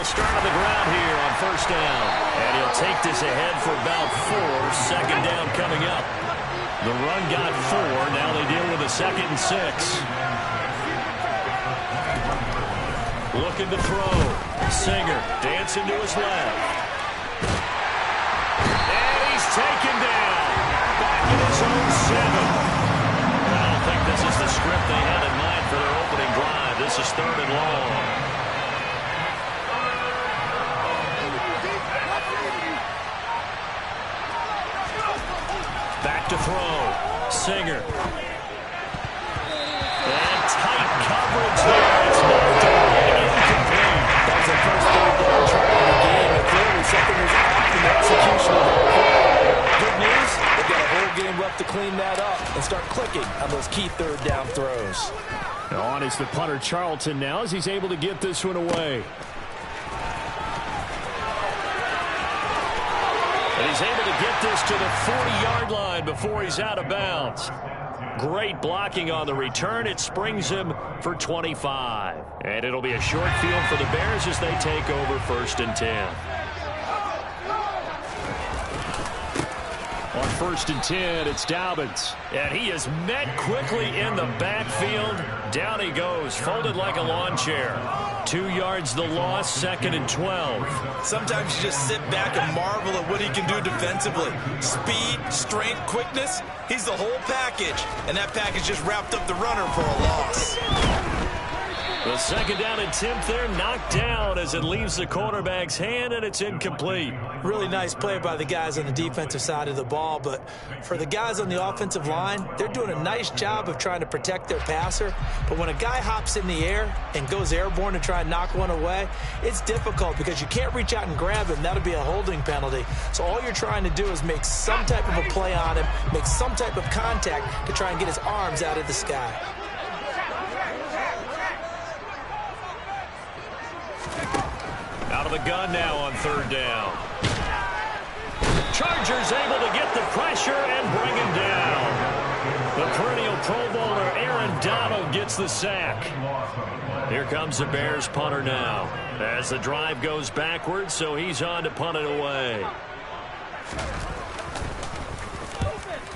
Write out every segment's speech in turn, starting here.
start on the ground here on first down. And he'll take this ahead for about 4. Second down coming up. The run got 4. Now they deal with a 2nd and 6. Looking to throw. Singer dancing to his left. And he's taken down. Back in his own 7. I don't think this is the script they had in mind for their opening drive. This is 3rd and long. Back to throw. Singer. And tight coverage there. It's knocked away. Incomplete. That was the first third down try of the game, and clearly something was off in the execution of that play. Good news, they've got a whole game left to clean that up and start clicking on those key third down throws. On is the punter Charlton now as he's able to get this one away. And he's able to get this to the 40-yard line before he's out of bounds. Great blocking on the return. It springs him for 25. And it'll be a short field for the Bears as they take over 1st and 10. On 1st and 10, it's Dobbins. And he is met quickly in the backfield. Down he goes, folded like a lawn chair. 2 yards the loss, 2nd and 12. Sometimes you just sit back and marvel at what he can do defensively. Speed, strength, quickness. He's the whole package. And that package just wrapped up the runner for a loss. The 2nd down attempt there knocked down as it leaves the quarterback's hand, and it's incomplete. Really nice play by the guys on the defensive side of the ball, but for the guys on the offensive line, they're doing a nice job of trying to protect their passer. But when a guy hops in the air and goes airborne to try and knock one away, it's difficult because you can't reach out and grab him. That'll be a holding penalty. So all you're trying to do is make some type of a play on him, make some type of contact to try and get his arms out of the sky. Out of the gun now on 3rd down. Chargers able to get the pressure and bring him down. The perennial Pro Bowler Aaron Donald gets the sack. Here comes the Bears punter now as the drive goes backwards, so he's on to punt it away.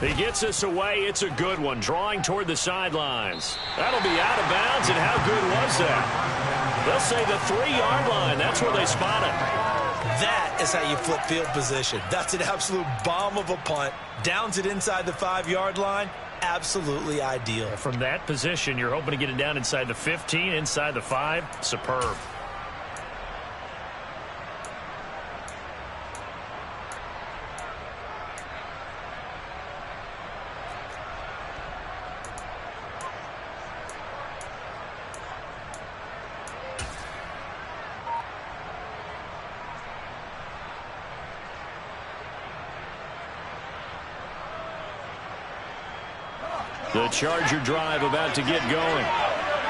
He gets this away. It's a good one, drawing toward the sidelines. That'll be out of bounds, and how good was that? They'll say the 3-yard line. That's where they spot it. That is how you flip field position. That's an absolute bomb of a punt. Downs it inside the 5-yard line. Absolutely ideal. From that position, you're hoping to get it down inside the 15, inside the 5. Superb. The Charger drive about to get going.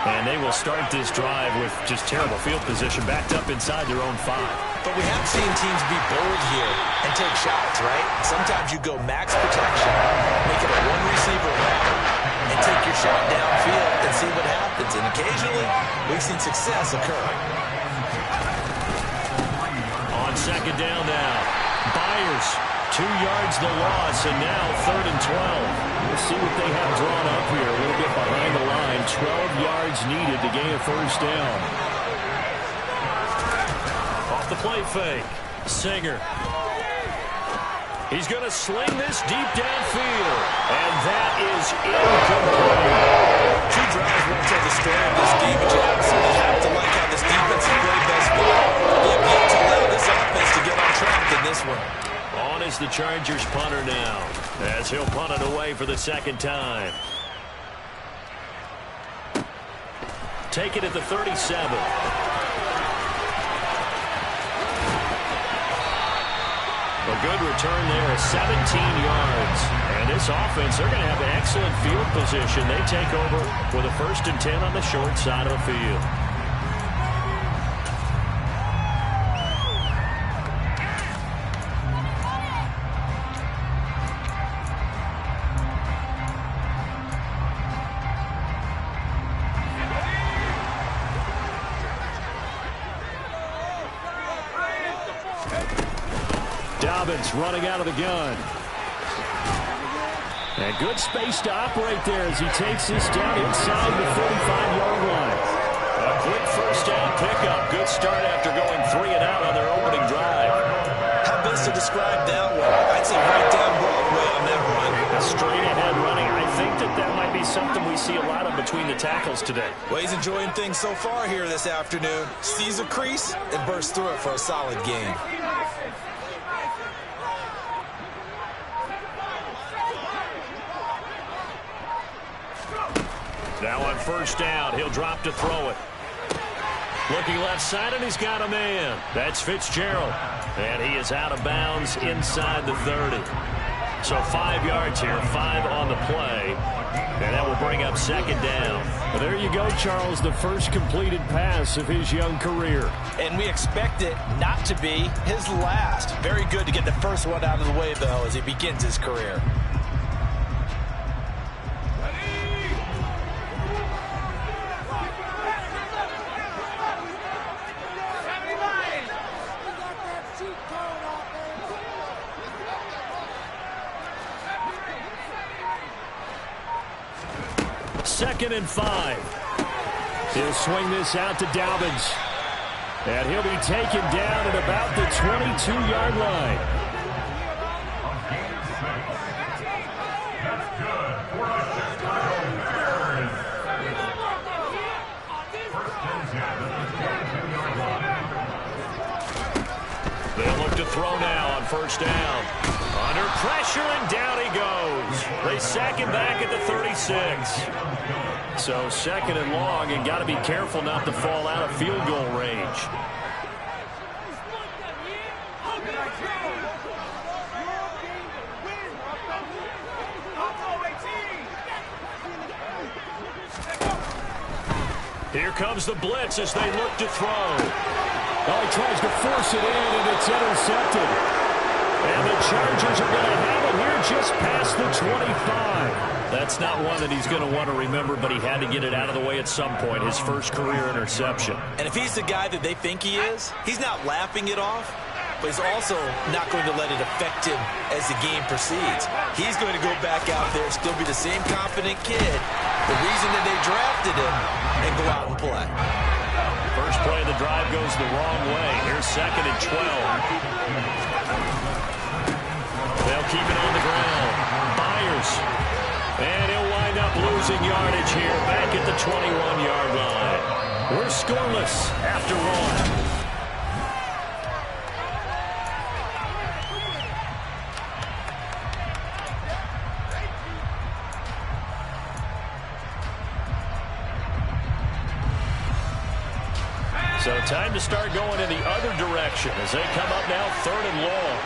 And they will start this drive with just terrible field position backed up inside their own 5. But we have seen teams be bold here and take shots, right? Sometimes you go max protection, make it a one-receiver route, and take your shot downfield and see what happens. And occasionally, we've seen success occur. On 2nd down now, Byers, 2 yards the loss, and now 3rd and 12. We'll see what they have drawn up here. A little bit behind the line. 12 yards needed to gain a 1st down. Off the play fake. Singer. He's going to sling this deep downfield. And that is incomplete. 2 drives won't tell the story of this game, but you absolutely have to like how this defense has played thus far. They have yet to allow this offense to get on track in this one. On is the Chargers punter now, as he'll punt it away for the 2nd time. Take it at the 37. A good return there, 17 yards. And this offense, they're going to have an excellent field position. They take over with a 1st and 10 on the short side of the field. Dobbins running out of the gun. And good space to operate there as he takes this down inside the 45-yard line. A quick first down pickup. Good start after going 3 and out on their opening drive. How best to describe that one? I'd say right down Broadway on that run. A straight ahead running. I think that might be something we see a lot of between the tackles today. Well, he's enjoying things so far here this afternoon. Sees a crease and bursts through it for a solid gain. Now on first down, he'll drop to throw it. Looking left side, and he's got a man. That's Fitzgerald. And he is out of bounds inside the 30. So 5 yards here, 5 on the play. And that will bring up second down. Well, there you go, Charles, the first completed pass of his young career. And we expect it not to be his last. Very good to get the first one out of the way, though, as he begins his career. Second and 5. He'll swing this out to Dobbins. And he'll be taken down at about the 22-yard line. They'll look to throw now on first down. Under pressure, and down he goes. They sack him back at the 36. So second and long, and got to be careful not to fall out of field goal range. Here comes the blitz as they look to throw. Oh, he tries to force it in, and it's intercepted. And the Chargers are going to have it here just past the 25. That's not one that he's going to want to remember, but he had to get it out of the way at some point, his first career interception. And if he's the guy that they think he is, he's not laughing it off, but he's also not going to let it affect him as the game proceeds. He's going to go back out there, still be the same confident kid, the reason that they drafted him, and go out and play. First play of the drive goes the wrong way. Here's second and 12. They'll keep it on the ground. Byers. And he'll wind up losing yardage here back at the 21-yard line. We're scoreless after one. So time to start going in the other direction as they come up now third and long.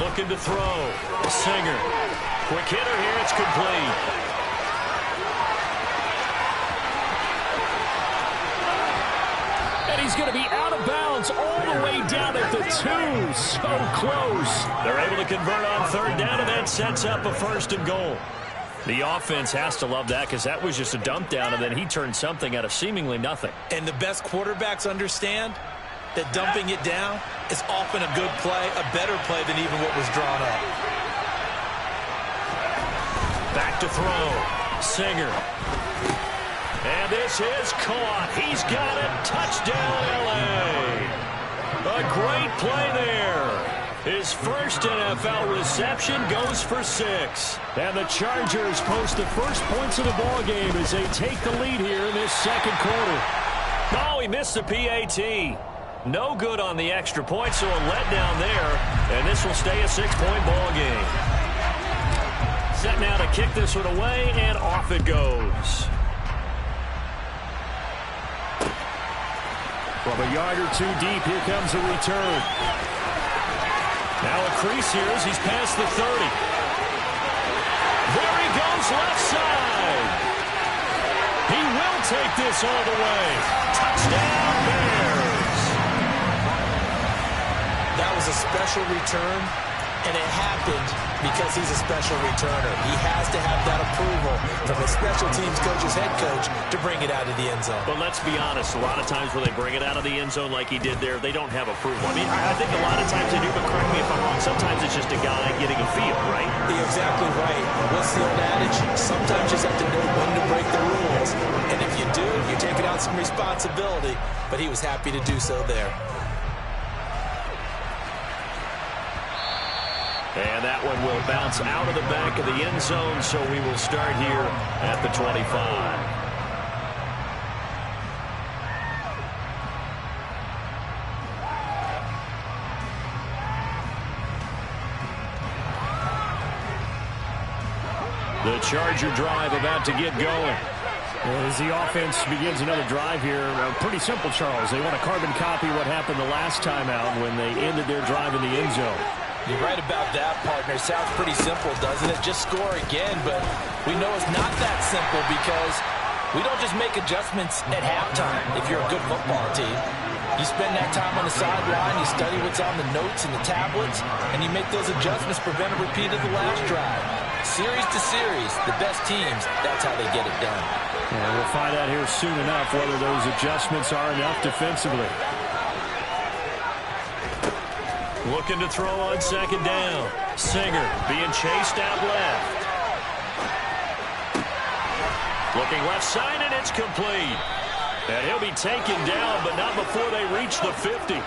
Looking to throw. Singer. Quick hitter here. It's complete. And he's going to be out of bounds all the way down at the 2. So close. They're able to convert on third down, and that sets up a first and goal. The offense has to love that because that was just a dump down, and then he turned something out of seemingly nothing. And the best quarterbacks understand that dumping it down is often a good play, a better play than even what was drawn up. Back to throw. Singer. And this is caught. He's got it. Touchdown, L.A. A great play there. His first NFL reception goes for 6. And the Chargers post the first points of the ballgame as they take the lead here in this second quarter. Oh, he missed the PAT. No good on the extra point, so a letdown there. And this will stay a 6-point ball game. Set now to kick this one away, and off it goes. From a yard or two deep, here comes a return. Now a crease here as he's past the 30. There he goes left side. He will take this all the way. Touchdown, Bears. That was a special return And it happened because he's a special returner. He has to have that approval from his special teams coach's head coach to bring it out of the end zone. But let's be honest, a lot of times when they bring it out of the end zone like he did there, they don't have approval. I mean, I think a lot of times they do, but correct me if I'm wrong, sometimes it's just a guy getting a feel, right? You're exactly right. What's the old adage? Sometimes you just have to know when to break the rules. And if you do, you're taking out some responsibility. But he was happy to do so there. And that one will bounce out of the back of the end zone, so we will start here at the 25. The Charger drive about to get going. As the offense begins another drive here, pretty simple, Charles. They want to carbon copy what happened the last time out when they ended their drive in the end zone. You're right about that, partner. Sounds pretty simple, doesn't it? Just score again, but we know it's not that simple because we don't just make adjustments at halftime if you're a good football team. You spend that time on the sideline, you study what's on the notes and the tablets, and you make those adjustments, prevent a repeat of the last drive. Series to series, the best teams, that's how they get it done. And we'll find out here soon enough whether those adjustments are enough defensively. Looking to throw on second down. Singer being chased out left. Looking left side, and it's complete. And he'll be taken down, but not before they reach the 50.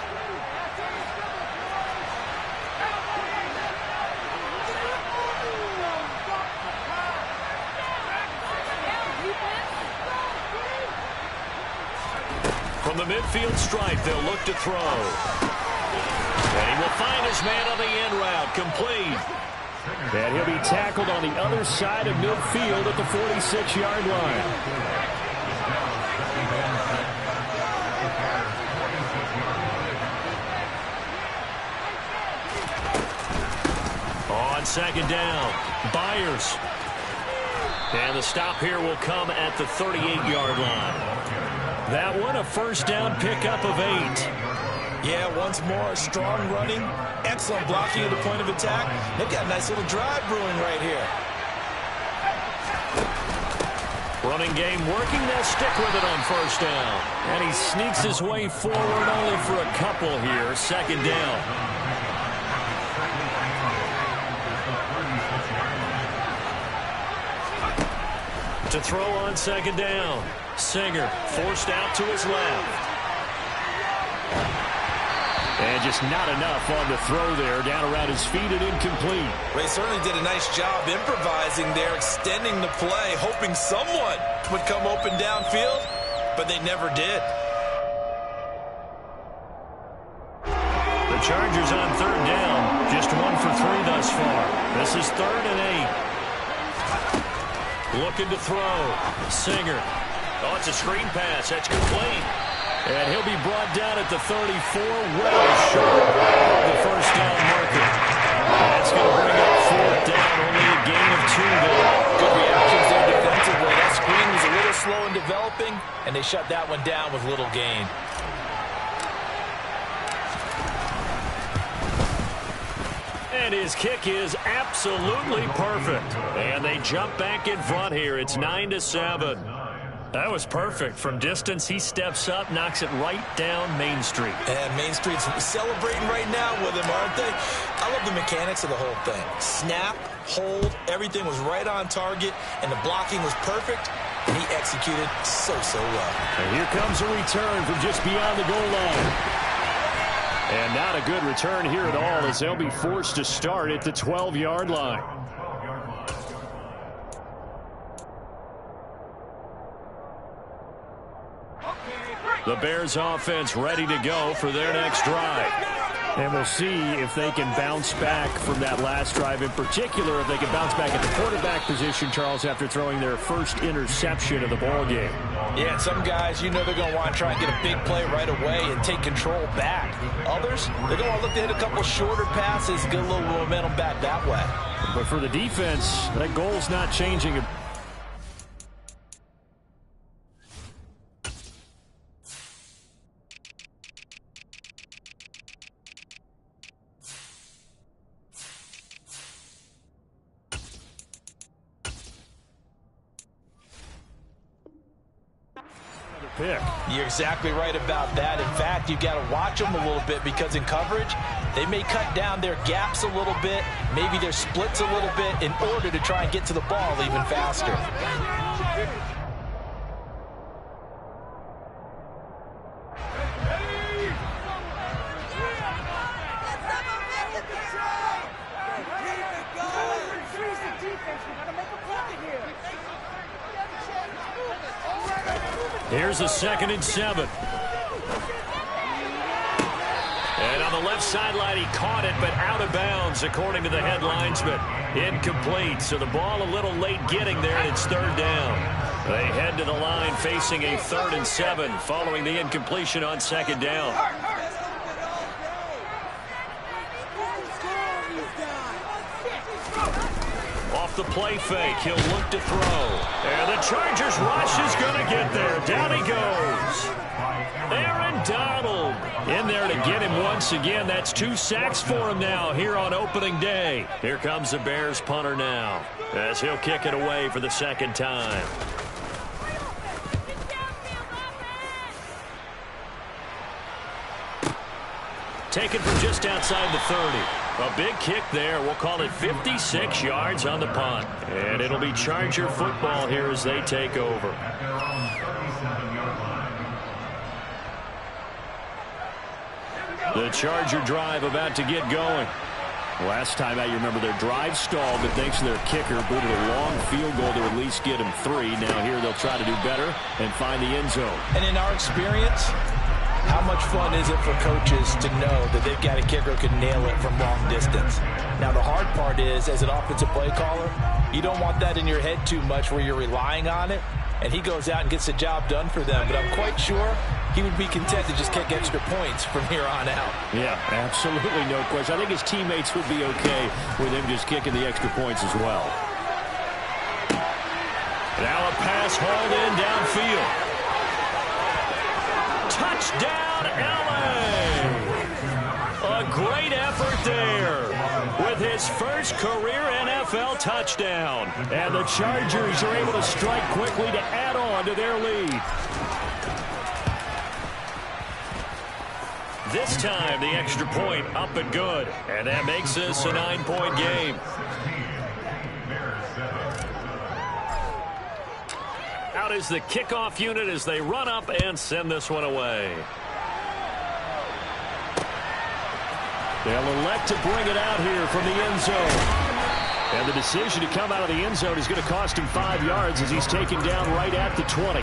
From the midfield stripe, they'll look to throw. And he will find his man on the end route, complete. And he'll be tackled on the other side of midfield at the 46-yard line. On second down, Byers. And the stop here will come at the 38-yard line. That one a first down pickup of 8. Yeah, once more, strong running, excellent blocking at the point of attack. They've got a nice little drive brewing right here. Running game working, they'll stick with it on first down. And he sneaks his way forward only for a couple here, second down. To throw on second down, Singer forced out to his left. And just not enough on the throw there, down around his feet and incomplete. They certainly did a nice job improvising there, extending the play, hoping someone would come open downfield, but they never did. The Chargers on third down, just 1 for 3 thus far. This is 3rd and 8. Looking to throw, Singer. Oh, it's a screen pass, that's complete. And he'll be brought down at the 34, well short of the first down marker. That's going to bring up 4th down, only a gain of 2 there. Good reactions there defensively. That screen was a little slow in developing, and they shut that one down with little gain. And his kick is absolutely perfect. And they jump back in front here. It's 9-7. That was perfect. From distance, he steps up, knocks it right down Main Street. And Main Street's celebrating right now with him, aren't they? I love the mechanics of the whole thing. Snap, hold, everything was right on target, and the blocking was perfect, and he executed so well. And here comes a return from just beyond the goal line. And not a good return here at all, as they'll be forced to start at the 12-yard line. The Bears offense ready to go for their next drive. And we'll see if they can bounce back from that last drive. In particular, if they can bounce back at the quarterback position, Charles, after throwing their first interception of the ball game. Yeah, and some guys, you know they're going to want to try and get a big play right away and take control back. Others, they're going to want to look to hit a couple shorter passes, get a little momentum back that way. But for the defense, that goal's not changing. pick. You're exactly right about that. In fact, you've got to watch them a little bit because in coverage, they may cut down their gaps a little bit, maybe their splits a little bit in order to try and get to the ball even faster. Here's a 2nd and 7. And on the left sideline, he caught it, but out of bounds, according to the head linesman. Incomplete, so the ball a little late getting there, and it's 3rd down. They head to the line facing a 3rd and 7 following the incompletion on 2nd down. Off the play fake, he'll look to throw. And the Chargers rush is going to get there. Down he goes. Aaron Donald in there to get him once again. That's 2 sacks for him now here on opening day. Here comes the Bears punter now as he'll kick it away for the 2nd time. Taken from just outside the 30. A big kick there. We'll call it 56 yards on the punt. And it'll be Charger football here as they take over. The Charger drive about to get going. Last time out, you remember their drive stalled, but thanks to their kicker, booted a long field goal to at least get them 3. Now here they'll try to do better and find the end zone. And in our experience, how much fun is it for coaches to know that they've got a kicker who can nail it from long distance? Now, the hard part is, as an offensive play caller, you don't want that in your head too much where you're relying on it, and he goes out and gets the job done for them. But I'm quite sure he would be content to just kick extra points from here on out. Yeah, absolutely no question. I think his teammates would be okay with him just kicking the extra points as well. Now a pass hauled in downfield. Touchdown, LA! A great effort there with his first career NFL touchdown. And the Chargers are able to strike quickly to add on to their lead. This time, the extra point up and good. And that makes this a 9-point game. Out is the kickoff unit as they run up and send this one away. They'll elect to bring it out here from the end zone. And the decision to come out of the end zone is going to cost him 5 yards as he's taken down right at the 20.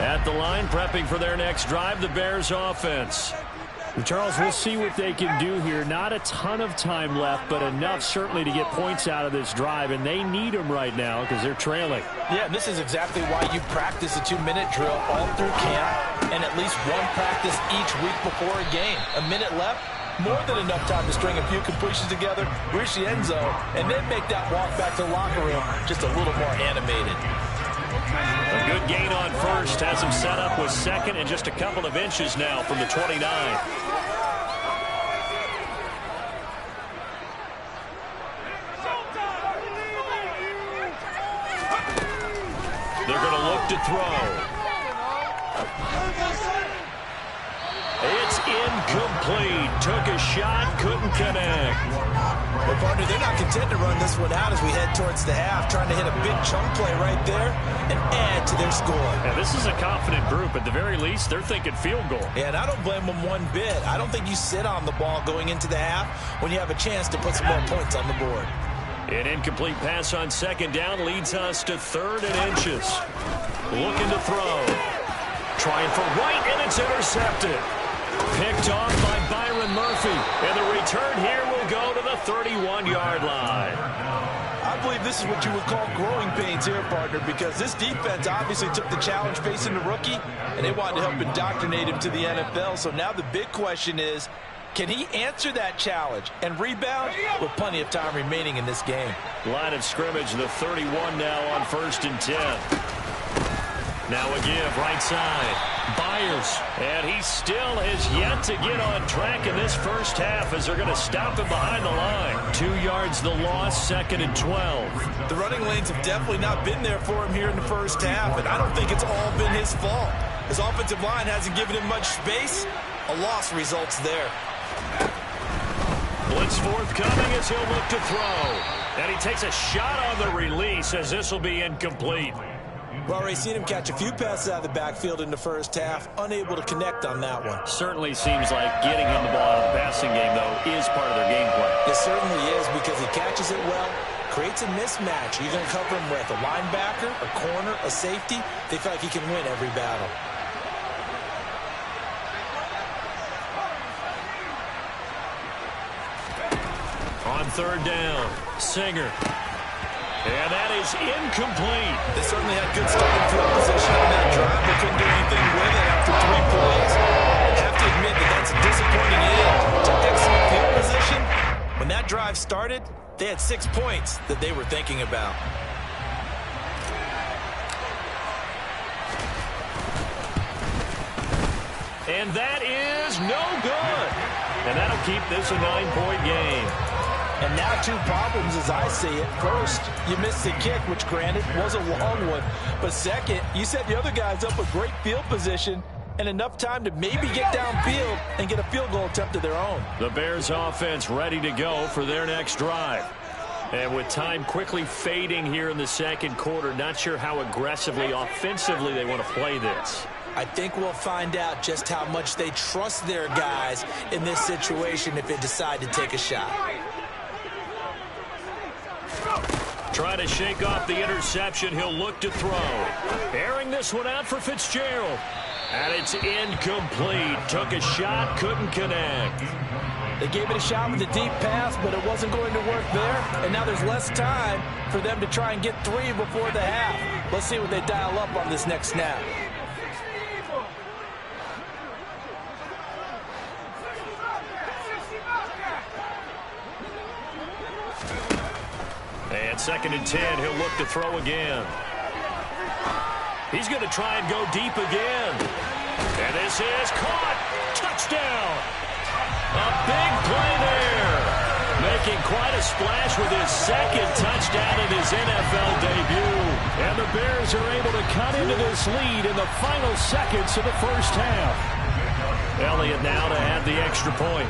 At the line, prepping for their next drive, the Bears offense. And Charles, we'll see what they can do here. Not a ton of time left, but enough certainly to get points out of this drive, and they need them right now because they're trailing. Yeah, and this is exactly why you practice a 2-minute drill all through camp and at least one practice each week before a game. A minute left, more than enough time to string a few completions together, reach the end zone, and then make that walk back to the locker room just a little more animated. A good gain on first has him set up with 2nd and just a couple of inches now from the 29. They're going to look to throw. It's incomplete. Took a shot, couldn't connect. Well, partner, they're not content to run this one out as we head towards the half, trying to hit a big chunk play right there and add to their score. Yeah, this is a confident group. At the very least, they're thinking field goal. And I don't blame them one bit. I don't think you sit on the ball going into the half when you have a chance to put some more points on the board. An incomplete pass on 2nd down leads us to 3rd and inches. Looking to throw. Trying for White, and it's intercepted. Picked off by Byron Murphy. And the return here will go to the 31-yard line. I believe this is what you would call growing pains here, partner, because this defense obviously took the challenge facing the rookie, and they wanted to help indoctrinate him to the NFL. So now the big question is, can he answer that challenge and rebound with plenty of time remaining in this game? Line of scrimmage, the 31 now on 1st and 10. Now a give, right side. Byers. And he still has yet to get on track in this first half as they're going to stop him behind the line. 2 yards the loss, 2nd and 12. The running lanes have definitely not been there for him here in the first half, and I don't think it's all been his fault. His offensive line hasn't given him much space. A loss results there. Blitz forthcoming as he'll look to throw. And he takes a shot on the release as this will be incomplete. We've already seen him catch a few passes out of the backfield in the first half, unable to connect on that one. Certainly seems like getting him the ball out of the passing game, though, is part of their game plan. It certainly is because he catches it well, creates a mismatch. You're going to cover him with a linebacker, a corner, a safety. They feel like he can win every battle. On 3rd down, Singer. And that is incomplete. They certainly had good starting field position on that drive, but couldn't do anything with it after 3 plays. I have to admit that that's a disappointing end to excellent field position. When that drive started, they had 6 points that they were thinking about. And that is no good. And that'll keep this a 9-point game. And now 2 problems as I see it. First, you missed the kick, which granted was a long one. But second, you set the other guys up with great field position and enough time to maybe get downfield and get a field goal attempt of their own. The Bears offense ready to go for their next drive. And with time quickly fading here in the second quarter, not sure how aggressively, offensively they want to play this. I think we'll find out just how much they trust their guys in this situation if they decide to take a shot. Trying to shake off the interception. He'll look to throw. Airing this one out for Fitzgerald. And it's incomplete. Took a shot, couldn't connect. They gave it a shot with a deep pass, but it wasn't going to work there. And now there's less time for them to try and get 3 before the half. Let's see what they dial up on this next snap. And 2nd and 10, he'll look to throw again. He's going to try and go deep again. And this is caught. Touchdown. A big play there. Making quite a splash with his 2nd touchdown in his NFL debut. And the Bears are able to cut into this lead in the final seconds of the first half. Elliott now to add the extra point.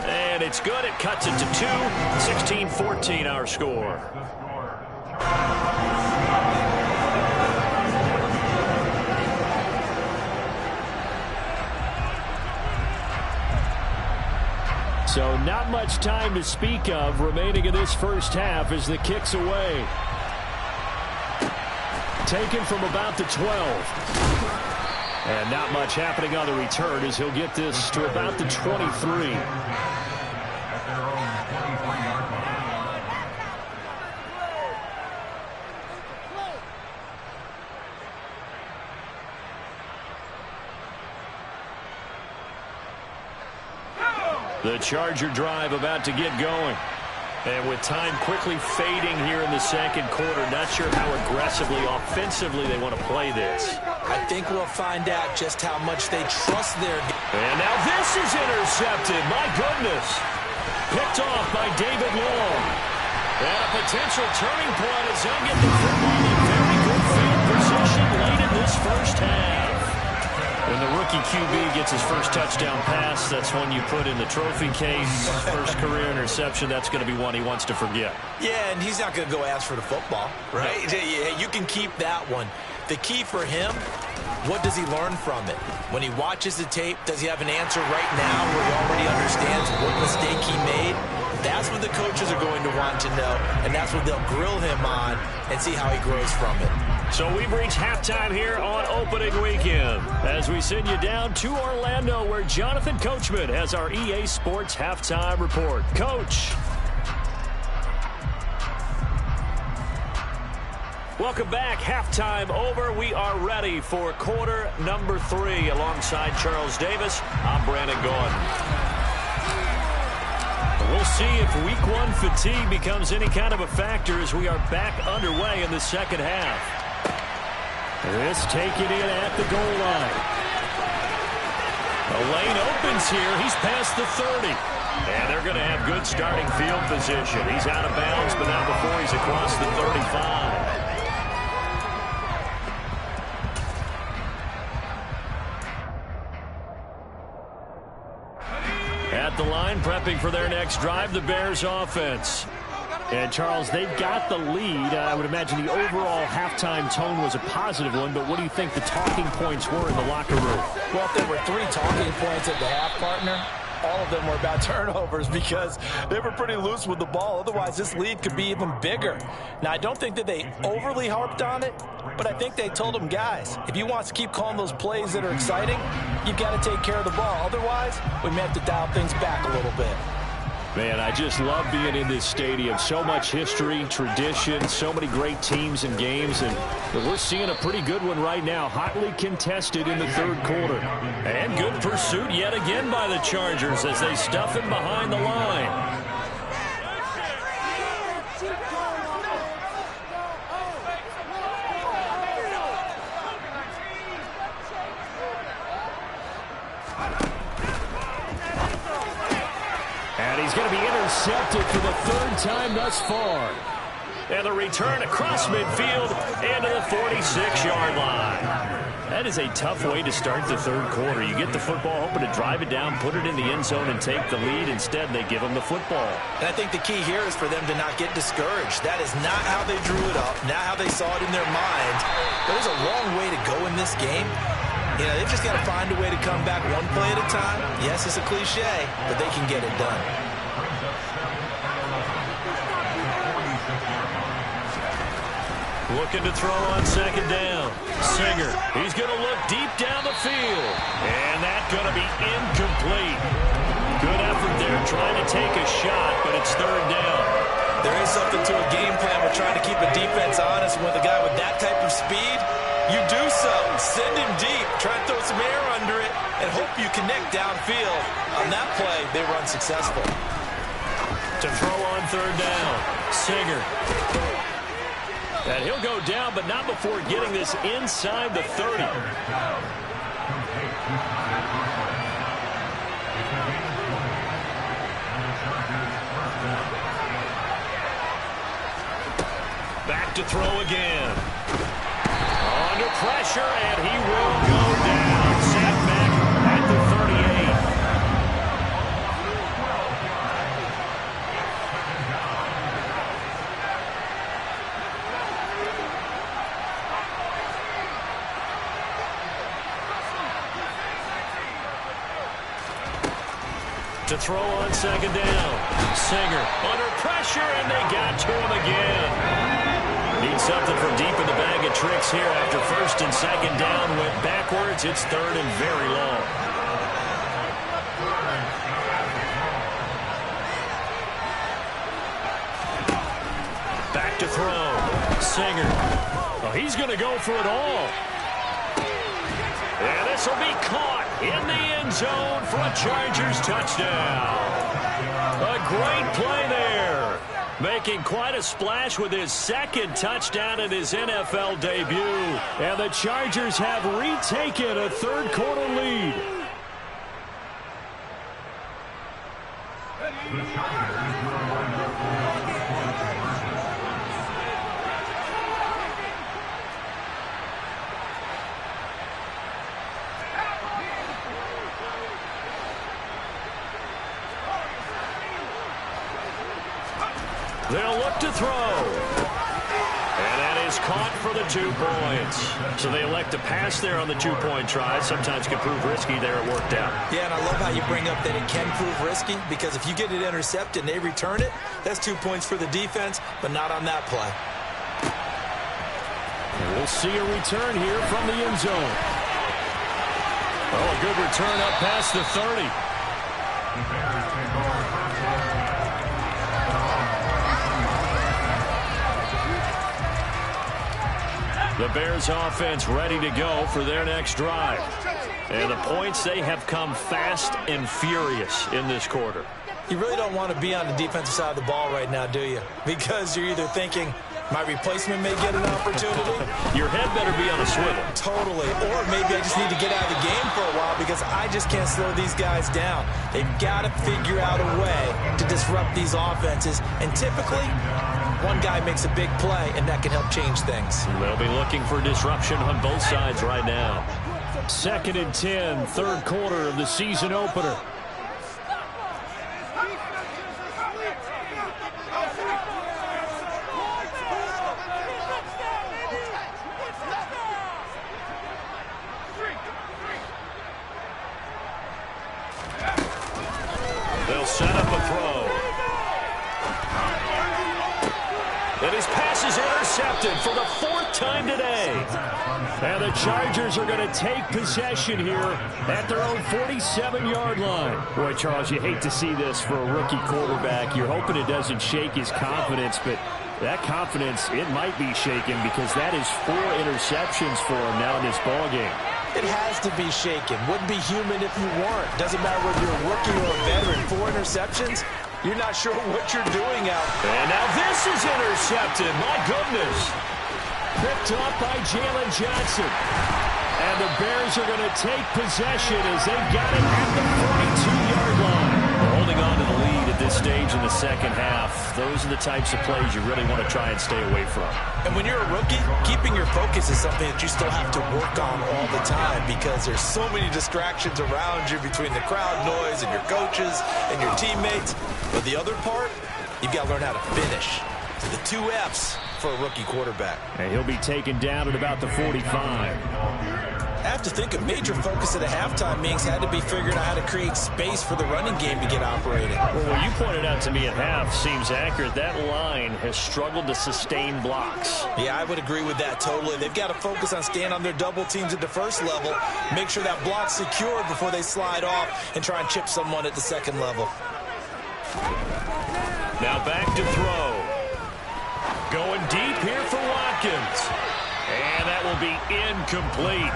And it's good. It cuts it to 2. 16-14 our score. So not much time to speak of remaining in this first half as the kick's away. Taken from about the 12. And not much happening on the return as he'll get this to about the 23. The Charger drive about to get going. And with time quickly fading here in the second quarter, not sure how aggressively, offensively they want to play this. I think we'll find out just how much they trust their... And now this is intercepted. My goodness. Picked off by David Long. And a potential turning point as he'll get the football in very good field position late in this first half. When the rookie QB gets his first touchdown pass, that's one you put in the trophy case. First career interception, that's going to be one he wants to forget. Yeah, and he's not going to go ask for the football, right? No. You can keep that one. The key for him, what does he learn from it? When he watches the tape, does he have an answer right now where he already understands what mistake he made? That's what the coaches are going to want to know, and that's what they'll grill him on and see how he grows from it. So we've reached halftime here on opening weekend as we send you down to Orlando where Jonathan Coachman has our EA Sports halftime report. Coach. Welcome back. Halftime over. We are ready for quarter number 3 alongside Charles Davis. I'm Brandon Gordon. We'll see if week one fatigue becomes any kind of a factor as we are back underway in the second half. This taken in at the goal line. The lane opens here. He's past the 30. And they're going to have good starting field position. He's out of bounds, but not before he's across the 35. At the line, prepping for their next drive, the Bears offense. And, Charles, they've got the lead. I would imagine the overall halftime tone was a positive one, but what do you think the talking points were in the locker room? Well, if there were 3 talking points at the half, partner, all of them were about turnovers because they were pretty loose with the ball. Otherwise, this lead could be even bigger. Now, I don't think that they overly harped on it, but I think they told them, guys, if you want to keep calling those plays that are exciting, you've got to take care of the ball. Otherwise, we may have to dial things back a little bit. Man, I just love being in this stadium. So much history, tradition, so many great teams and games, and we're seeing a pretty good one right now, hotly contested in the third quarter. And good pursuit yet again by the Chargers as they stuff him behind the line. He's going to be intercepted for the 3rd time thus far. And the return across midfield into the 46-yard line. That is a tough way to start the third quarter. You get the football, hoping to drive it down, put it in the end zone, and take the lead. Instead, they give them the football. And I think the key here is for them to not get discouraged. That is not how they drew it up, not how they saw it in their minds. There's a long way to go in this game. You know, they've just got to find a way to come back one play at a time. Yes, it's a cliche, but they can get it done. Looking to throw on second down. Singer, he's going to look deep down the field. And that's going to be incomplete. Good effort there trying to take a shot, but it's third down. There is something to a game plan with trying to keep a defense honest. With a guy with that type of speed, you do so. Send him deep. Try and throw some air under it and hope you connect downfield. On that play, they were unsuccessful. To throw on third down. Singer. And he'll go down, but not before getting this inside the 30. Back to throw again. Under pressure, and he will go down. Sat back at the 38. To throw on second down. Singer under pressure, and they got to him again. Need something from deep in the bag of tricks here after first and second down went backwards. It's third and very long. Back to throw. Singer. Oh, he's going to go for it all. And this will be caught in the end zone for a Chargers touchdown. A great play there. Making quite a splash with his second touchdown in his NFL debut. And the Chargers have retaken a third quarter lead. They'll look to throw. And that is caught for the 2 points. So they elect to pass there on the 2-point try. Sometimes can prove risky there. It worked out. Yeah, and I love how you bring up that it can prove risky, because if you get it intercepted and they return it, that's 2 points for the defense, but not on that play. And we'll see a return here from the end zone. Oh, a good return up past the 30. The Bears offense ready to go for their next drive. And the points, they have come fast and furious in this quarter. You really don't want to be on the defensive side of the ball right now, do you? Because you're either thinking, my replacement may get an opportunity. Your head better be on a swivel. Totally. Or maybe I just need to get out of the game for a while because I just can't slow these guys down. They've got to figure out a way to disrupt these offenses. And typically, one guy makes a big play, and that can help change things. They'll be looking for disruption on both sides right now. 2nd and 10, third quarter of the season opener. They'll set up a throw. And his pass is intercepted for the 4th time today. And the Chargers are going to take possession here at their own 47-yard line. Boy, Charles, you hate to see this for a rookie quarterback. You're hoping it doesn't shake his confidence, but that confidence, it might be shaken because that is 4 interceptions for him now in this ballgame. It has to be shaken. Wouldn't be human if you weren't. Doesn't matter whether you're a rookie or a veteran. 4 interceptions, you're not sure what you're doing out there. And now this is intercepted. My goodness. Picked up by Jalen Johnson. And the Bears are going to take possession as they got it at the 42-yard line. Holding on to the lead at this stage in the second half. Those are the types of plays you really want to try and stay away from. And when you're a rookie, keeping your focus is something that you still have to work on all the time because there's so many distractions around you between the crowd noise and your coaches and your teammates. But the other part, you've got to learn how to finish. So the 2 F's for a rookie quarterback. And he'll be taken down at about the 45. I have to think a major focus at a halftime meetings had to be figuring out how to create space for the running game to get operating. Well, what you pointed out to me at half seems accurate. That line has struggled to sustain blocks. Yeah, I would agree with that totally. They've got to focus on staying on their double teams at the first level, make sure that block's secured before they slide off and try and chip someone at the second level. Now back to throw. Going deep here for Watkins. And that will be incomplete.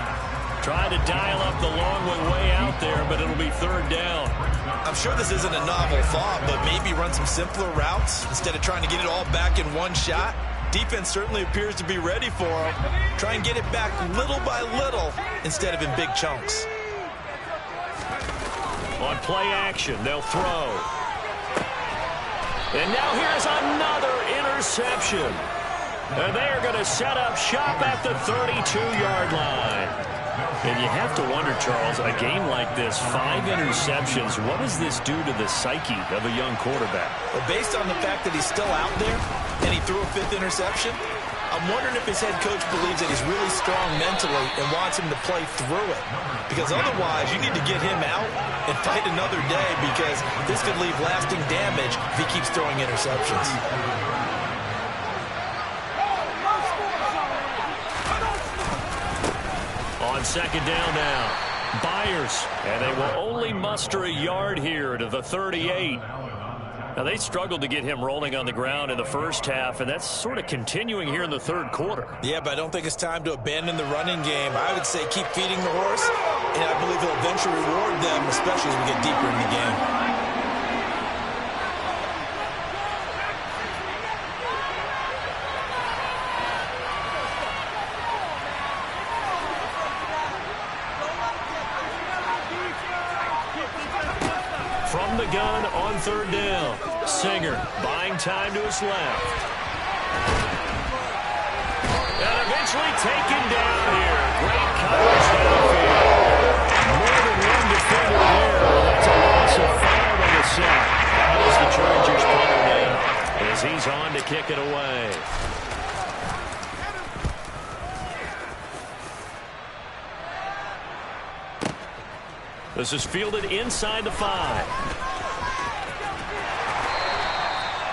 Trying to dial up the long way out there, but it'll be 3rd down. I'm sure this isn't a novel thought, but maybe run some simpler routes instead of trying to get it all back in one shot. Defense certainly appears to be ready for him. Try and get it back little by little instead of in big chunks. On play action, they'll throw. And now here's another interception. And they are going to set up shop at the 32-yard line. And you have to wonder, Charles, a game like this, 5 interceptions, what does this do to the psyche of a young quarterback? Well, based on the fact that he's still out there and he threw a 5th interception, I'm wondering if his head coach believes that he's really strong mentally and wants him to play through it. Because otherwise, you need to get him out and fight another day because this could leave lasting damage if he keeps throwing interceptions. On 2nd down now, Byers, and they will only muster a yard here to the 38. Now, they struggled to get him rolling on the ground in the first half, and that's sort of continuing here in the 3rd quarter. Yeah, but I don't think it's time to abandon the running game. I would say keep feeding the horse, and I believe he'll eventually reward them, especially as we get deeper in the game. From the gun on 3rd down. Singer buying time to his left. And eventually taken down here. Great coverage downfield. More than one defender there. That's a loss of 5 on the sack. That is the Chargers punter now as he's on to kick it away. This is fielded inside the 5.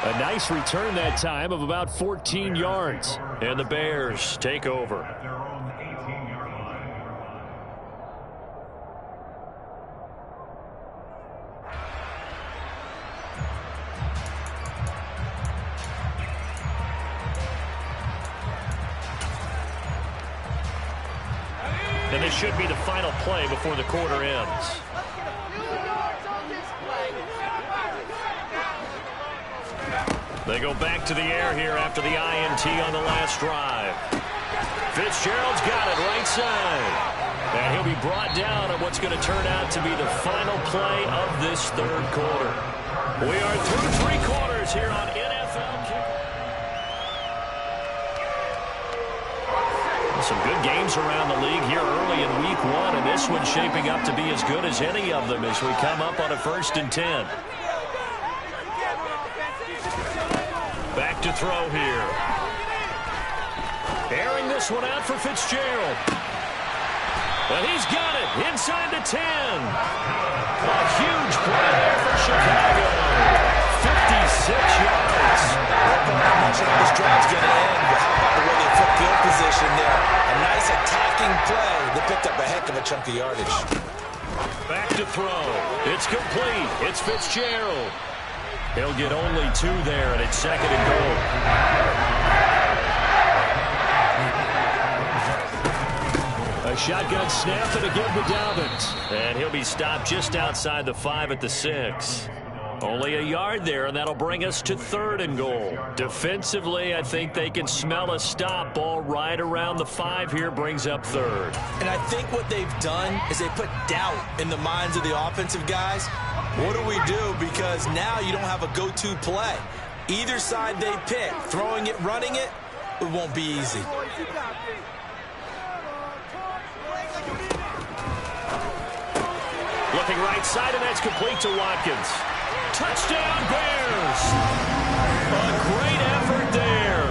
A nice return that time of about 14 yards. And the Bears take over. And this should be the final play before the quarter ends. They go back to the air here after the INT on the last drive. Fitzgerald's got it right side. And he'll be brought down on what's going to turn out to be the final play of this third quarter. We are through 3 quarters here on NFL Kickoff. Some good games around the league here early in week 1, and this one's shaping up to be as good as any of them as we come up on a 1st and 10. Back to throw here. Airing this one out for Fitzgerald. And he's got it inside the 10. A huge play there for Chicago. 56 yards. I'm not sure how this drive's going to end, but how about the way they flip field position there? A nice attacking play. They picked up a heck of a chunk of yardage. Back to throw. It's complete. It's Fitzgerald. He'll get only 2 there, and it's 2nd and goal. A shotgun snap and again to Dobbins. And he'll be stopped just outside the 5 at the 6. Only a yard there, and that'll bring us to 3rd and goal. Defensively, I think they can smell a stop. Ball right around the 5 here brings up 3rd. And I think what they've done is they put doubt in the minds of the offensive guys. What do we do? Because now you don't have a go-to play. Either side they pick, throwing it, running it, it won't be easy. Looking right side, and that's complete to Watkins. Touchdown, Bears! A great effort there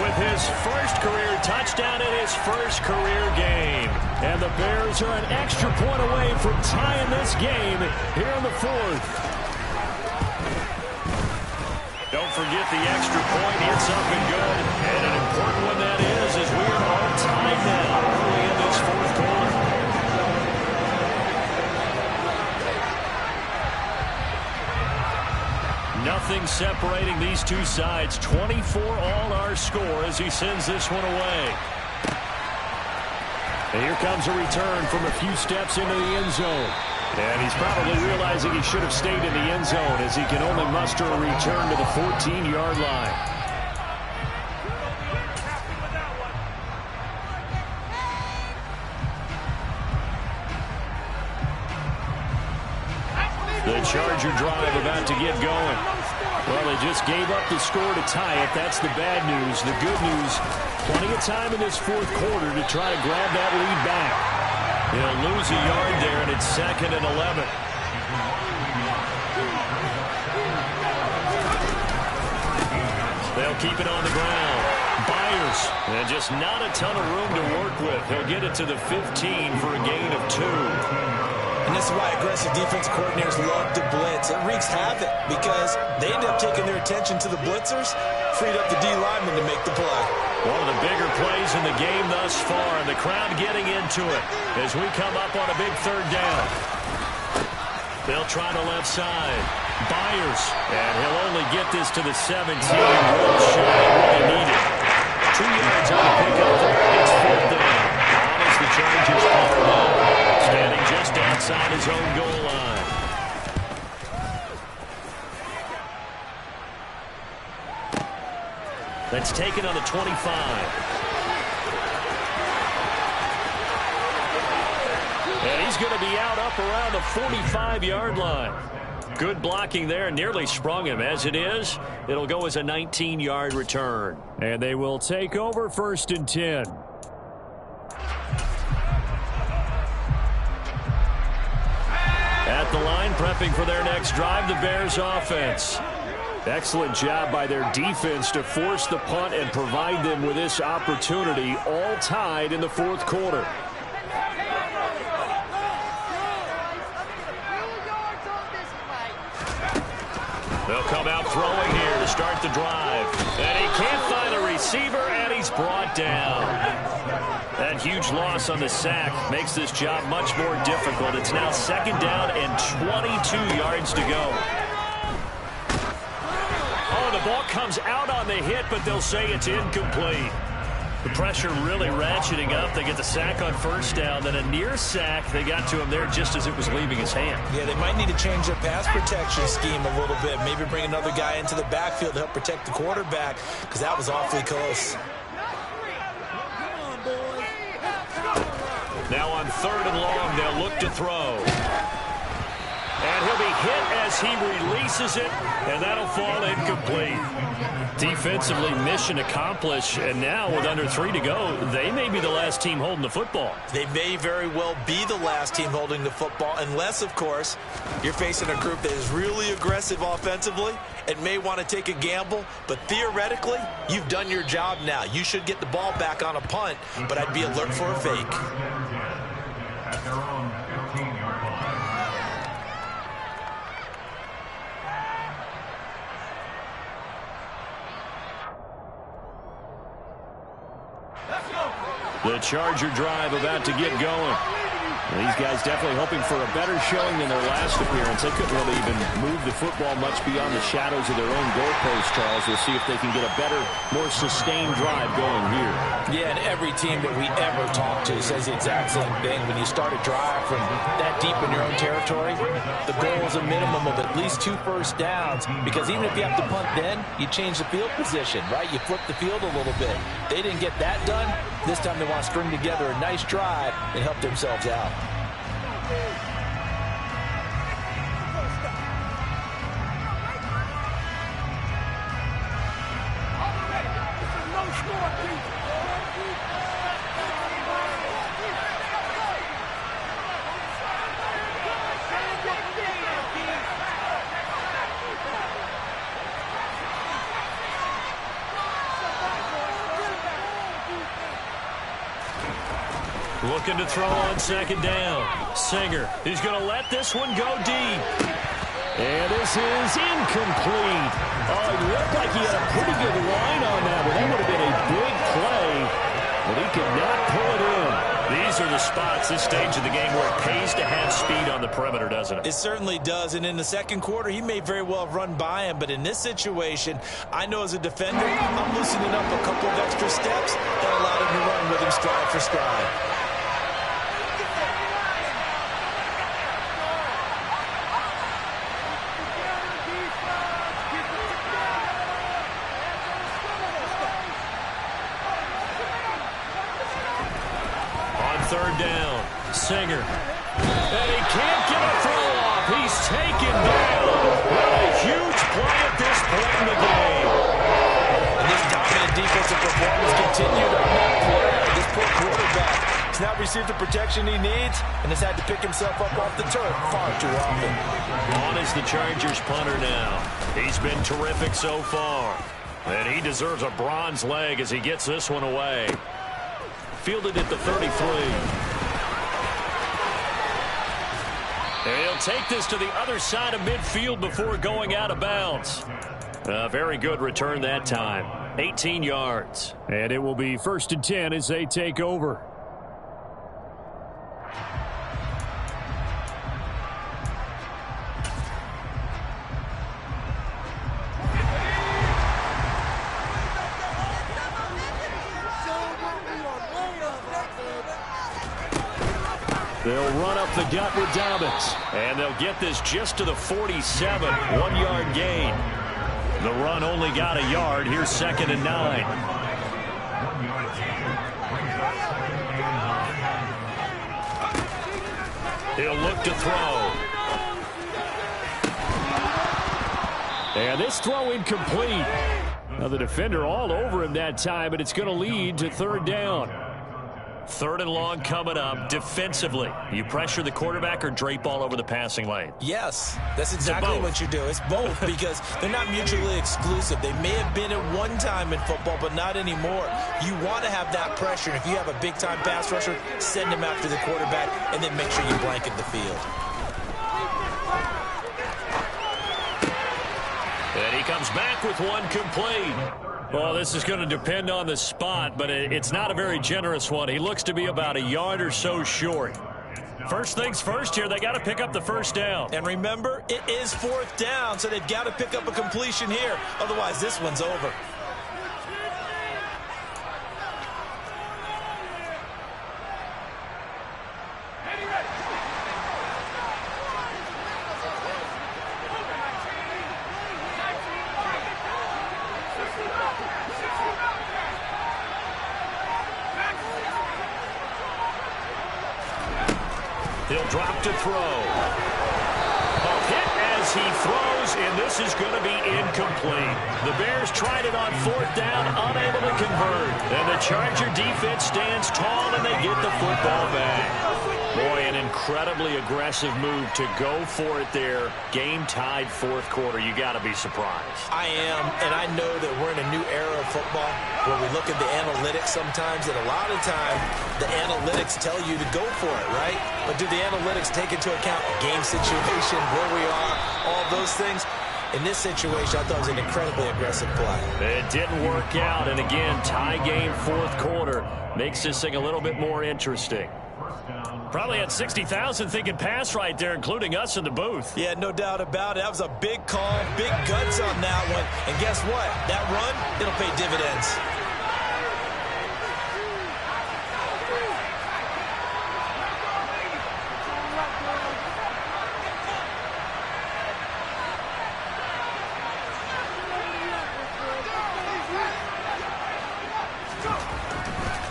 with his first career touchdown in his first career game. And the Bears are an extra point away from tying this game here in the 4th. Don't forget the extra point. It's up and good. And an important one that is, as we are all tied now early in this 4th quarter. Nothing separating these two sides. 24 all our score as he sends this one away. And here comes a return from a few steps into the end zone. And he's probably realizing he should have stayed in the end zone as he can only muster a return to the 14-yard line. The Charger drive about to get going. Well, they just gave up the score to tie it. That's the bad news. The good news, plenty of time in this 4th quarter to try to grab that lead back. He'll lose a yard there, and it's 2nd and 11. They'll keep it on the ground. Byers, and just not a ton of room to work with. He'll get it to the 15 for a gain of 2. And this is why aggressive defense coordinators love to blitz. It wreaks havoc because they end up taking their attention to the blitzers, freed up the D lineman to make the play. One of the bigger plays in the game thus far, and the crowd getting into it as we come up on a big 3rd down. They'll try the left side. Byers, and he'll only get this to the 17. Well shy of what he needed. 2 yards on the pickup there. It's 4th down. On is the Chargers punter now, standing just outside his own goal line. That's taken on the 25. And he's going to be out up around the 45-yard line. Good blocking there, nearly sprung him. As it is, it'll go as a 19-yard return. And they will take over 1st and 10. At the line, prepping for their next drive, the Bears offense. Excellent job by their defense to force the punt and provide them with this opportunity, all tied in the 4th quarter. They'll come out throwing here to start the drive. And he can't find a receiver, and he's brought down. That huge loss on the sack makes this job much more difficult. It's now 2nd down and 22 yards to go. Oh, the ball comes out on the hit, but they'll say it's incomplete. The pressure really ratcheting up. They get the sack on first down, then a near sack. They got to him there just as it was leaving his hand. Yeah, they might need to change their pass protection scheme a little bit. Maybe bring another guy into the backfield to help protect the quarterback, because that was awfully close. Now on 3rd and long, they'll look to throw. And he'll be hit as he releases it, and that'll fall incomplete. Defensively, mission accomplished, and now with under 3 to go, they may be the last team holding the football. They may very well be the last team holding the football, unless, of course, you're facing a group that is really aggressive offensively and may want to take a gamble. But theoretically, you've done your job now. You should get the ball back on a punt, but I'd be alert for a fake. At their own 15-yard line. The Charger drive about to get going. These guys definitely hoping for a better showing than their last appearance. They couldn't really even move the football much beyond the shadows of their own goalpost, Charles. We'll see if they can get a better, more sustained drive going here. Yeah, and every team that we ever talk to says the exact same thing. When you start a drive from that deep in your own territory, the goal is a minimum of at least 2 first downs, because even if you have to punt then, you change the field position, right? You flip the field a little bit. They didn't get that done. This time they want to string together a nice drive and help themselves out. Looking to throw on 2nd down. Singer, he's going to let this one go deep. And this is incomplete. Oh, it looked like he had a pretty good line on that one. That would have been a big play, but he could not pull it in. These are the spots, this stage of the game, where it pays to have speed on the perimeter, doesn't it? It certainly does, and in the second quarter, he may very well have run by him, but in this situation, I know as a defender, I'm loosening up a couple of extra steps that allowed him to run with him stride for stride. Singer. And he can't get a throw off. He's taken down. What a huge play at this point in the game. And this dominant defensive performance continued on that play. This poor quarterback has not received the protection he needs and has had to pick himself up off the turf far too often. On is the Chargers punter now. He's been terrific so far. And he deserves a bronze leg as he gets this one away. Fielded at the 33. He'll take this to the other side of midfield before going out of bounds. A very good return that time. 18 yards. And it will be 1st and 10 as they take over. They'll run up the gut with Dobbins. And they'll get this just to the 47. 1-yard gain. The run only got a yard. Here's 2nd and 9. He'll look to throw. And this throw incomplete. Now the defender all over him that time, but it's going to lead to 3rd down. 3rd and long coming up. Defensively, you pressure the quarterback or drape all over the passing lane? Yes, that's exactly what you do. It's both, because they're not mutually exclusive. They may have been at one time in football, but not anymore. You want to have that pressure. If you have a big-time pass rusher, send him after the quarterback, and then make sure you blanket the field. And he comes back with one complete. Well, this is going to depend on the spot, but it's not a very generous one. He looks to be about a yard or so short. First things first here, they got to pick up the 1st down. And remember, it is 4th down, so they've got to pick up a completion here. Otherwise, this one's over. He'll drop to throw. A hit as he throws, and this is going to be incomplete. The Bears tried it on 4th down, unable to convert. And the Charger defense stands tall, and they get the football back. Boy, an incredibly aggressive move to go for it there. Game-tied 4th quarter. You got to be surprised. I am, and I know that we're in a new era of football where we look at the analytics sometimes, and a lot of time the analytics tell you to go for it, right? But do the analytics take into account game situation, where we are, all those things? In this situation, I thought it was an incredibly aggressive play. It didn't work out, and again, tie game 4th quarter makes this thing a little bit more interesting. Probably had 60,000 thinking pass right there, including us in the booth. Yeah, no doubt about it. That was a big call, big guts on that one. And guess what? That run, it'll pay dividends.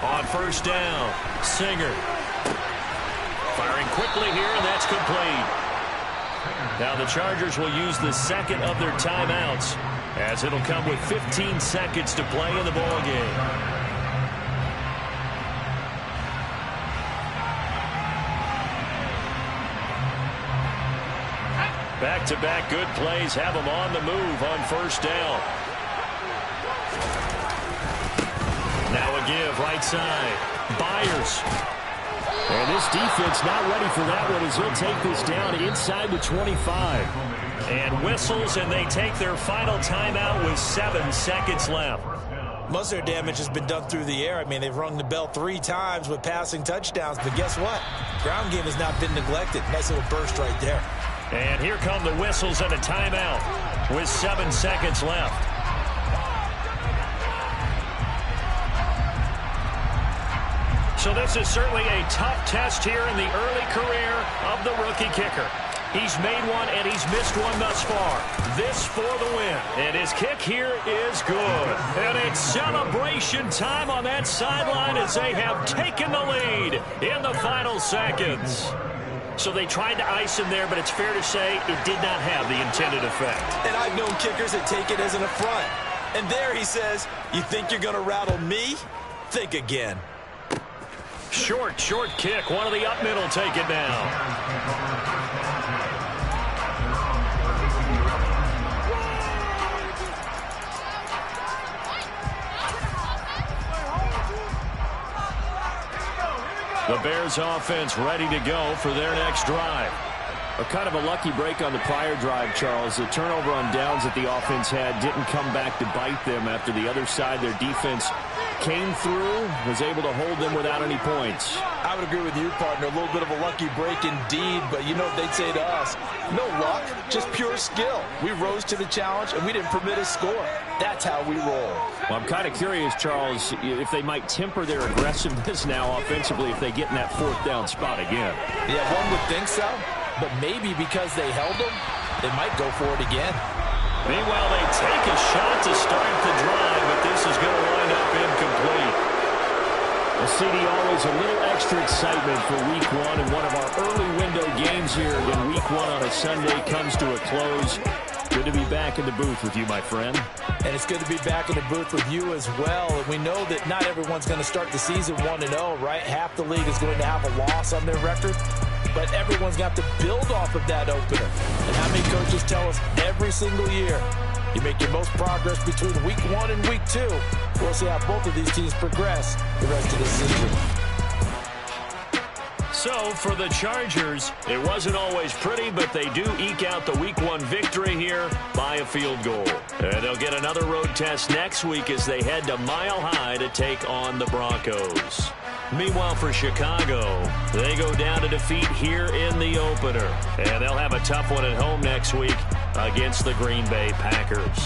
On 1st down, Singer. Firing quickly here, and that's complete. Now the Chargers will use the second of their timeouts, as it'll come with 15 seconds to play in the ballgame. Back-to-back good plays have them on the move on 1st down. Now a give right side. Byers. And this defense not ready for that one as he'll take this down inside the 25. And whistles, and they take their final timeout with 7 seconds left. Most of their damage has been done through the air. I mean, they've rung the bell 3 times with passing touchdowns. But guess what? Ground game has not been neglected. Nice little burst right there. And here come the whistles and a timeout with 7 seconds left. So this is certainly a tough test here in the early career of the rookie kicker. He's made one, and he's missed one thus far. This for the win. And his kick here is good. And it's celebration time on that sideline as they have taken the lead in the final seconds. So they tried to ice him there, but it's fair to say it did not have the intended effect. And I've known kickers that take it as an affront. And there he says, you think you're going to rattle me? Think again. Short kick. One of the up middle take it down. The Bears offense ready to go for their next drive. A kind of a lucky break on the prior drive, Charles. The turnover on downs that the offense had didn't come back to bite them after the other side. Their defense came through, was able to hold them without any points. I would agree with you, partner. A little bit of a lucky break indeed, but you know what they'd say to us? No luck, just pure skill. We rose to the challenge, and we didn't permit a score. That's how we roll. Well, I'm kind of curious, Charles, if they might temper their aggressiveness now offensively if they get in that 4th down spot again. Yeah, one would think so, but maybe because they held them, they might go for it again. Meanwhile, they take a shot to start the drive, but this is going to wind up incomplete. Well, CD, always a little extra excitement for Week 1, and one of our early window games here when Week 1 on a Sunday comes to a close. Good to be back in the booth with you, my friend. And it's good to be back in the booth with you as well. And we know that not everyone's going to start the season 1-0, right? Half the league is going to have a loss on their record. But everyone's got to build off of that opener. And how many coaches tell us every single year, you make your most progress between Week 1 and Week 2. We'll see how both of these teams progress the rest of the season. So for the Chargers, it wasn't always pretty, but they do eke out the Week 1 victory here by a field goal. And they'll get another road test next week as they head to Mile High to take on the Broncos. Meanwhile, for Chicago, they go down to defeat here in the opener. And they'll have a tough one at home next week against the Green Bay Packers.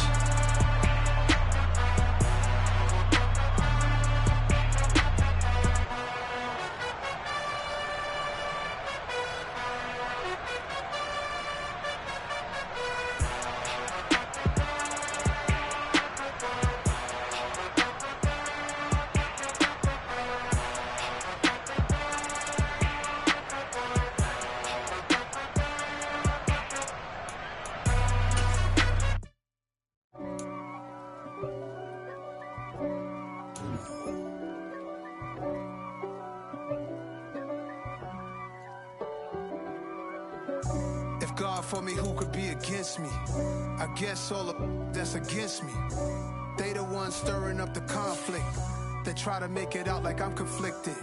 If God for me, who could be against me? I guess all of that's against me. They the ones stirring up the conflict. They try to make it out like I'm conflicted.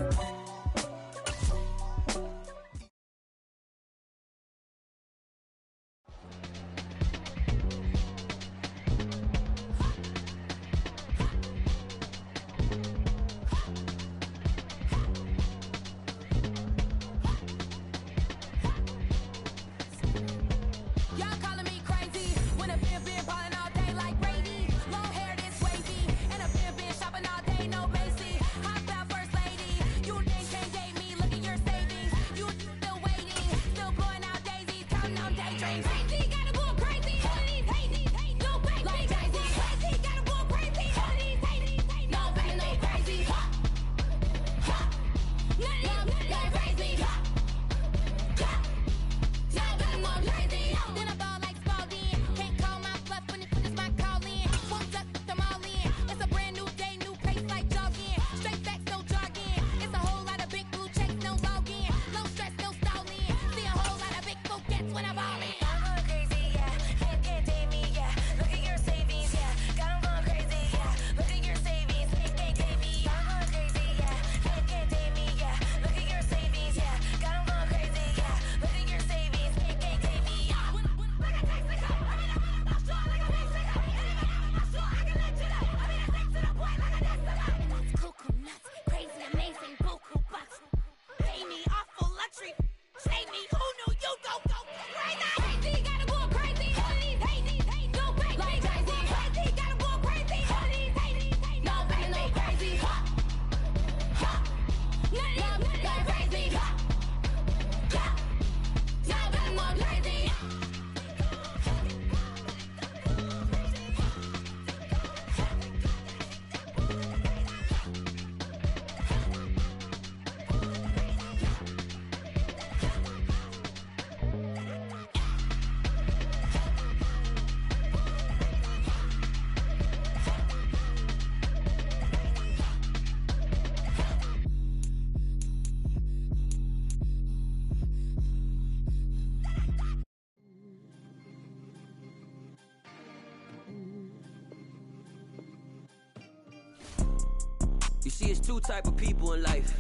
You see, it's two type of people in life.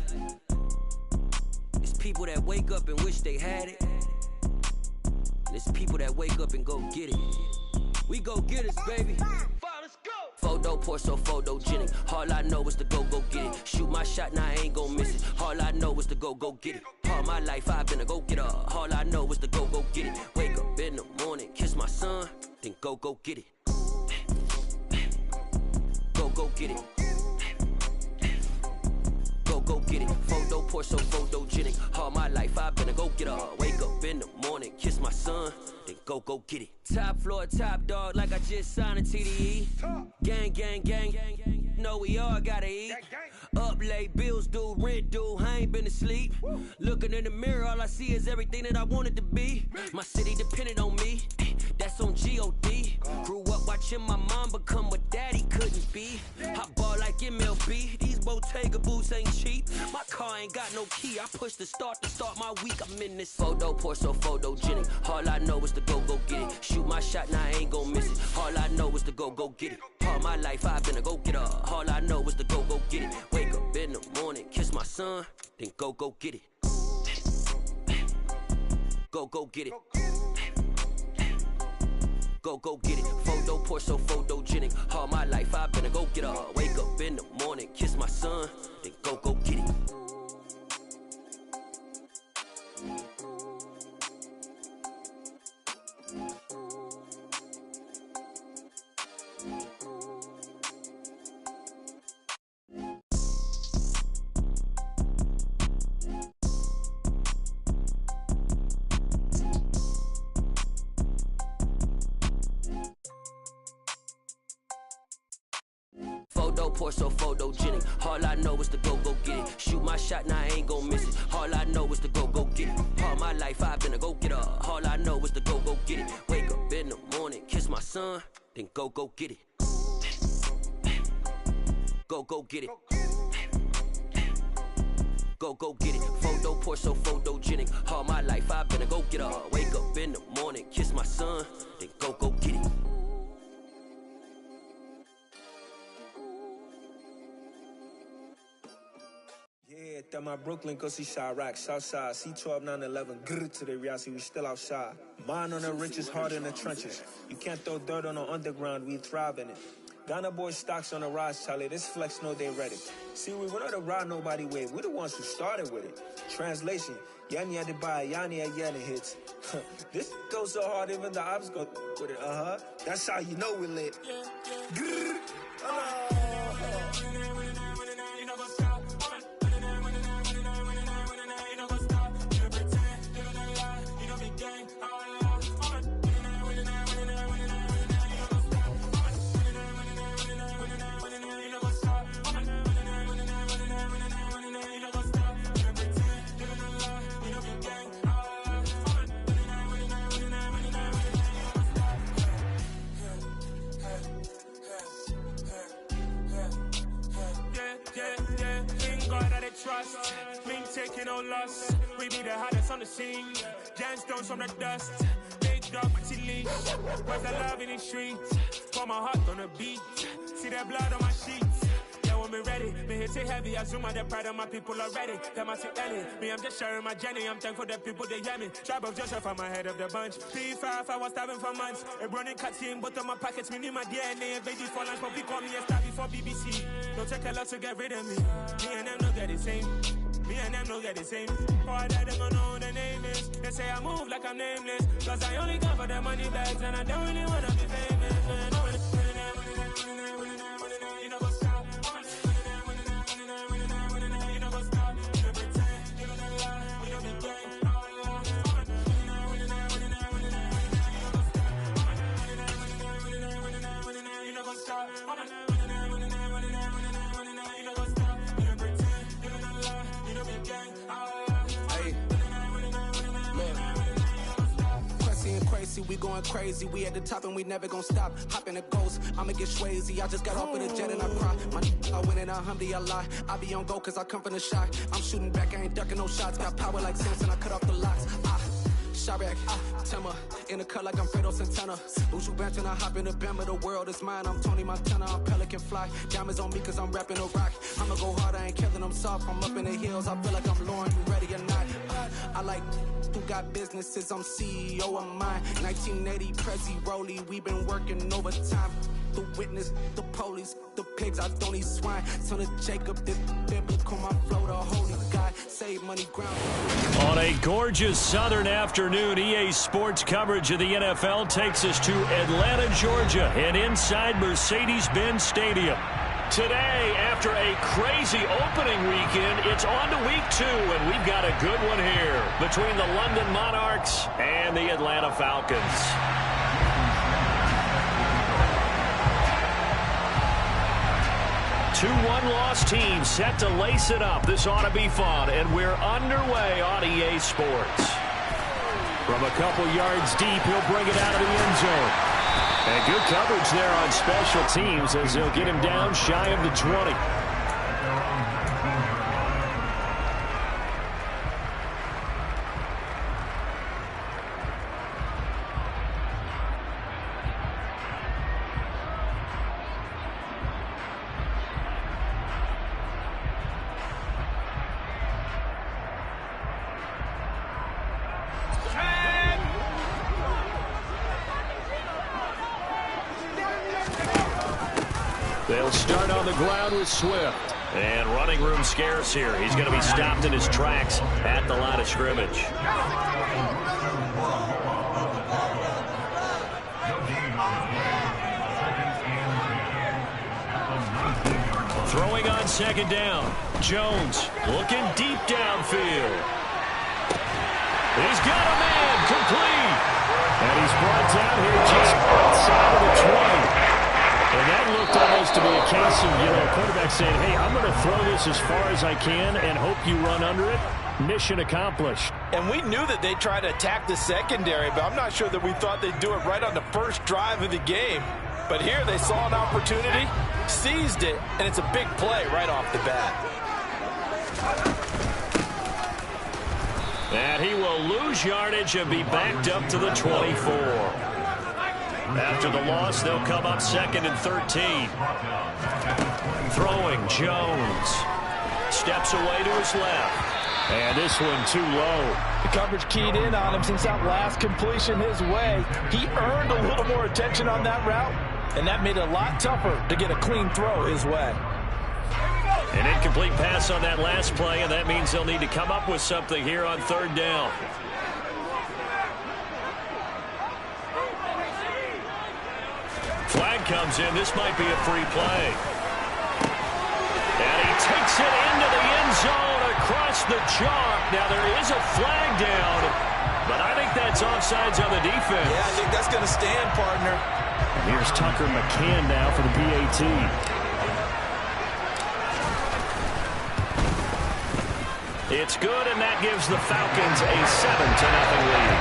It's people that wake up and wish they had it, and it's people that wake up and go get it. We go get it, baby. Let's go. Photo poor, so photogenic. All I know is to go get it. Shoot my shot, now I ain't gon' miss it. All I know is to go get it. All my life I've been a go-getter. All I know is to go get it. Wake up in the morning, kiss my son, then go get it. Go get it. Go get it. Photo poor, so photogenic. All my life I've been a go-getter. Wake up in the morning, kiss my son, then go get it. Top floor, top dog, like I just signed a TDE. Gang, gang, gang, gang, gang. Know we all gotta eat. Up late, bills due, rent due, I ain't been asleep. Looking in the mirror, all I see is everything that I wanted to be. My city depended on me, that's on G.O.D. Grew up watching my mom become what daddy couldn't be. I ball like MLB, these Bottega boots ain't cheap. My car ain't got no key, I push the start to start my week. I'm in this photo poor, so photogenic. All I know is to go get it. Shoot my shot, now I ain't gon' miss it. All I know is to go get it. All my life I've been a go-getter. All I know is to go get it. Wake up in the morning, kiss my son, then go get it. Go get it. Go get it. Photo poor, so photogenic. All my life I've been a go-getter. Wake up in the morning, kiss my son, then go get it. Photo poor, so photogenic. All I know is to go get it. Shoot my shot, now I ain't gon' miss it. All I know is to go get it. All my life I've been a go-getter. All I know is to go get it. Wake up in the morning, kiss my son, then go get it. Go get it. Go get it. Photo poor, so photogenic. All my life I've been a go-getter. Wake my Brooklyn, go see Chirac, Southside, C12, 911, grrr to the Riasi, we still outside. Mine on the riches, hard in the trenches. You can't throw dirt on the underground, we thrive in it. Ghana boys stocks on the rise, Charlie, this flex know they ready. See, we were not to ride nobody wave, we the ones who started with it. Translation, Yanni had to buy, Yanni had Yanni hits. This goes so hard, even the ops go with it, That's how you know we lit. Grrr. Trust, me taking no loss. We be the hottest on the scene. Gemstones from the dust. Big dog, pretty leash. Where's the love in the streets? Pour my heart on the beat. See that blood on my sheets. Yeah, when we ready, me hit it heavy. I zoom out the pride of my people already. Them I see Ellie. Me, I'm just sharing my journey. I'm thankful that people they hear me. Tribe of Joseph, I'm ahead of the bunch. P5, I was starving for months. A running cutscene, but on my pockets, me need my DNA. Invaded for lunch, but we call me a star before BBC. Don't take a lot to get rid of me. Me and them don't get the same. Me and them don't get the same. All that them gonna know who the name is. They say I move like I'm nameless. Cause I only come for the money bags and I don't really wanna be famous. Man. You know what's up? You know what's up? You pretend, you don't lie, you don't be gang. You know what's up? We going crazy, we at the top and we never gonna stop. Hop in a ghost, I'ma get Swayze. I just got off with a jet and I cry. I win in a Humvee, I lie. I be on go cause I come from the shot. I'm shooting back, I ain't ducking no shots. Got power like Samson, I cut off the locks. Chirac, Tema, in the cut like I'm Fredo Santana. Uju Benton, I hop in the Bama, the world is mine. I'm Tony Montana, I'm Pelican Fly. Diamonds on me cause I'm rapping a rock. I'ma go hard, I ain't killing them soft. I'm up in the hills, I feel like I'm Lauren, you ready or not? I like who got businesses, I'm CEO of mine. 1980, Prezi Rolly, we been working overtime. The witness, the police, the pigs, I don't eat swine. Son of Jacob, this biblical, my flow, the holy God. Save money ground. On a gorgeous southern afternoon, EA Sports coverage of the NFL takes us to Atlanta, Georgia, and inside Mercedes-Benz Stadium. Today, after a crazy opening weekend, it's on to week 2, and we've got a good one here between the London Monarchs and the Atlanta Falcons. Two one-loss teams set to lace it up. This ought to be fun, and we're underway on EA Sports. From a couple yards deep, he'll bring it out of the end zone. And good coverage there on special teams as they'll get him down shy of the 20. They'll start on the ground with Swift. And running room scarce here. He's going to be stopped in his tracks at the line of scrimmage. Throwing on second down. Jones looking deep downfield. He's got a man complete. And he's brought down here just outside of the 20. And that looked almost to be a case of, a quarterback saying, hey, I'm going to throw this as far as I can and hope you run under it. Mission accomplished. And we knew that they'd try to attack the secondary, but I'm not sure that we thought they'd do it right on the first drive of the game. But here they saw an opportunity, seized it, and it's a big play right off the bat. And he will lose yardage and be backed up to the 24. After the loss, they'll come up 2nd and 13. Throwing, Jones. steps away to his left. And this one too low. The coverage keyed in on him since that last completion his way. He earned a little more attention on that route, and that made it a lot tougher to get a clean throw his way. An incomplete pass on that last play, and that means they'll need to come up with something here on third down. Flag comes in. This might be a free play. And he takes it into the end zone across the chalk. Now there is a flag down, but I think that's offsides on the defense. Yeah, I think that's going to stand, partner. Here's Tucker McCann now for the PAT. It's good, and that gives the Falcons a 7-0 lead.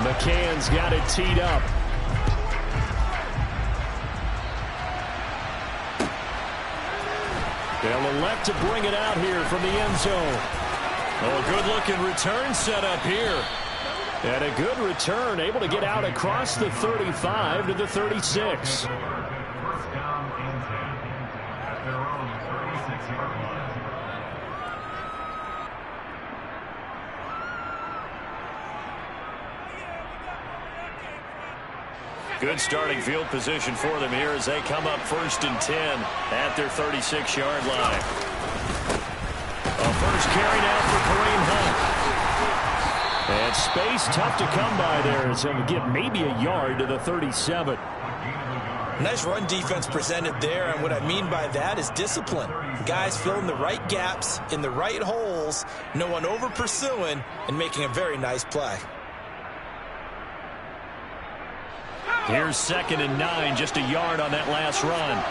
McCann's got it teed up. They'll elect to bring it out here from the end zone. Oh, a good-looking return set up here. And a good return, able to get out across the 35 to the 36. First down and 10 at their own 36-yard line. Good starting field position for them here as they come up 1st and 10 at their 36-yard line. A first carry now for Kareem Hunt. And space tough to come by there as he'll get maybe a yard to the 37. Nice run defense presented there, and what I mean by that is discipline. Guys filling the right gaps in the right holes, no one over pursuing, and making a very nice play. Here's 2nd and 9, just a yard on that last run.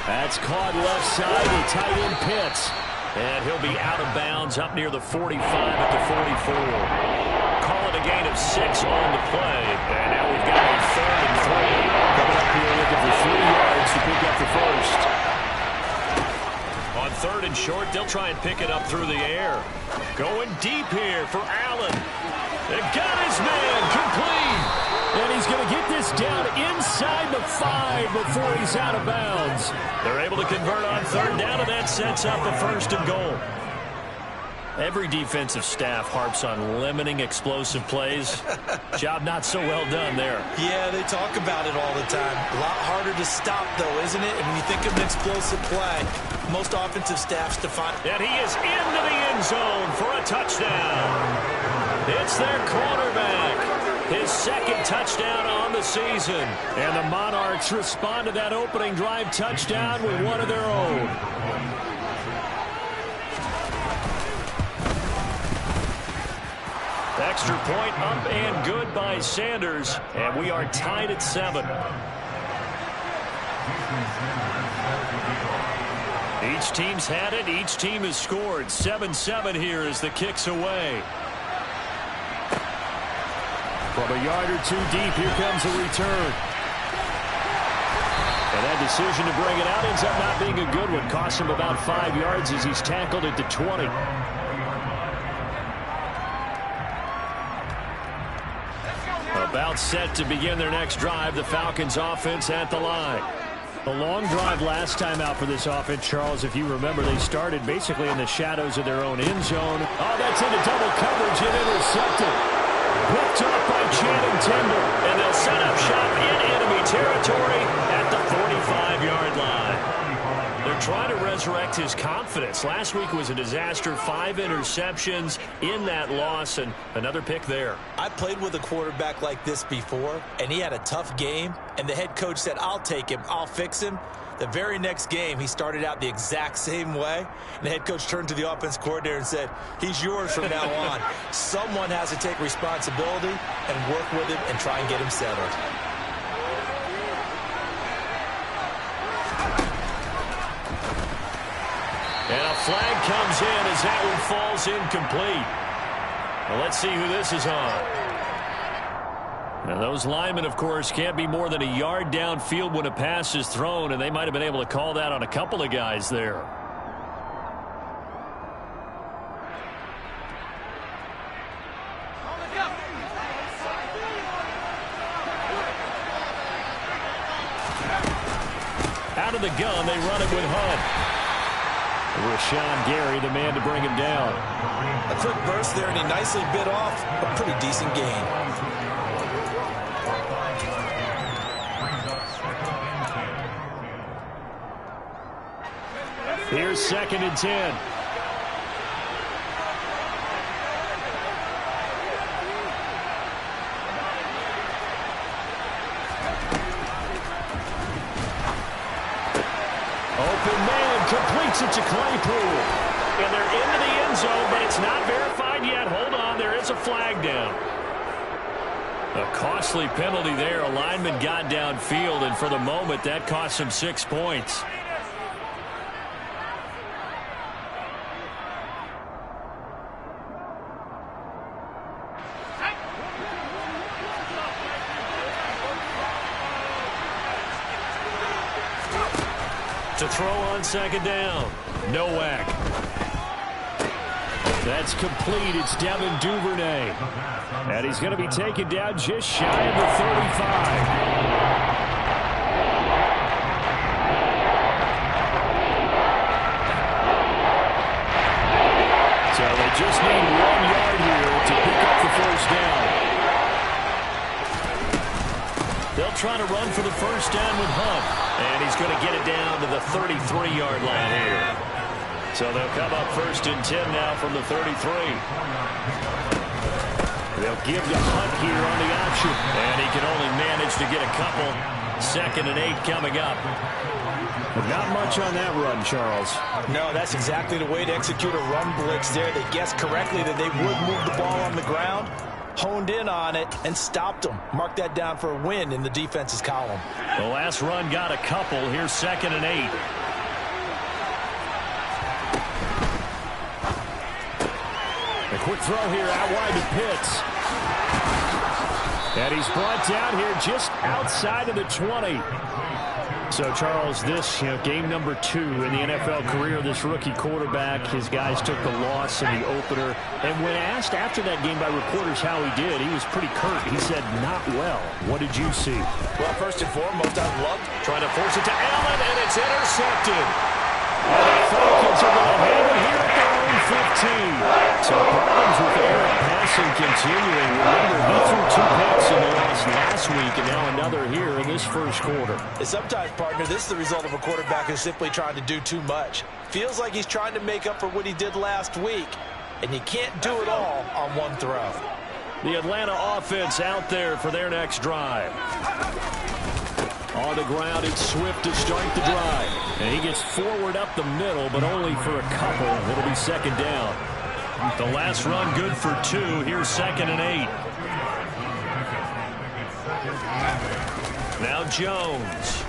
That's caught left side to tight end Pitts. And he'll be out of bounds up near the 45 at the 44. Call it a gain of 6 on the play. And now we've got a 3rd and 3. Coming up here looking for 3 yards to pick up the first. On 3rd and short, they'll try and pick it up through the air. Going deep here for Allen. They got his man complete. And he's going to get this down inside the 5 before he's out of bounds. They're able to convert on 3rd down, and that sets up a 1st and goal. Every defensive staff harps on limiting explosive plays. Job not so well done there. Yeah, they talk about it all the time. A lot harder to stop, though, isn't it? And when you think of an explosive play, most offensive staffs define. And he is into the end zone for a touchdown. It's their quarterback. His 2nd touchdown on the season. And the Monarchs respond to that opening drive touchdown with one of their own. Extra point up and good by Sanders. And we are tied at 7. Each team's had it. Each team has scored. 7-7 here as the kick's away. From a yard or 2 deep, here comes a return. And that decision to bring it out ends up not being a good one. Cost him about 5 yards as he's tackled at the 20. About set to begin their next drive. The Falcons offense at the line. A long drive last time out for this offense, Charles. If you remember, they started basically in the shadows of their own end zone. Oh, that's into double coverage and intercepted. Picked up by Channing Tindall. And they'll set up shop in enemy territory at the 45-yard line. They're trying to resurrect his confidence. Last week was a disaster. 5 interceptions in that loss, and another pick there. I played with a quarterback like this before, and he had a tough game, and the head coach said, I'll take him, I'll fix him. The very next game, he started out the exact same way, and the head coach turned to the offense coordinator and said, he's yours from now on. Someone has to take responsibility and work with him and try and get him settled. And a flag comes in as that one falls incomplete. Well, let's see who this is on. Now, those linemen, of course, can't be more than a yard downfield when a pass is thrown, and they might have been able to call that on a couple of guys there. Out of the gun, they run it with Hunt. Rashawn Gary, the man to bring him down. A quick burst there, and he nicely bit off a pretty decent gain. Here's 2nd and 10. Open man, completes it to Claypool. And they're into the end zone, but it's not verified yet. Hold on, there is a flag down. A costly penalty there. A lineman got downfield, and for the moment, that cost him 6 points. To throw on 2nd down. Nowak. That's complete. It's Devin Duvernay. And he's going to be taken down just shy of the 35. So they just need 1 yard here to pick up the first down. They'll try to run for the first down with Hunt. And he's going to get it down to the 33-yard line here. So they'll come up 1st and 10 now from the 33. They'll give to Hunt here on the option. And he can only manage to get a couple. 2nd and 8 coming up. Not much on that run, Charles. No, that's exactly the way to execute a run blitz there. They guessed correctly that they would move the ball on the ground, honed in on it, and stopped them. Mark that down for a win in the defense's column. The last run got a couple. Here's 2nd and 8. A quick throw here out wide to Pitts. And he's brought down here just outside of the 20. So, Charles, this, game number 2 in the NFL career, this rookie quarterback, his guys took the loss in the opener. And when asked after that game by reporters how he did, he was pretty curt. He said, not well. What did you see? Well, first and foremost, I loved trying to force it to Allen, and it's intercepted. And the Falcons are going to have it here at their own 15. So problems with Eric passing continuing. Remember, he threw 2 picks in the loss last week, and now another here in this first quarter. And sometimes, partner, this is the result of a quarterback who's simply trying to do too much. Feels like he's trying to make up for what he did last week, and you can't do it all on one throw. The Atlanta offense out there for their next drive. On the ground, it's Swift to start the drive. And he gets forward up the middle, but only for a couple. It'll be 2nd down. The last run good for 2. Here's 2nd and 8. Now Jones.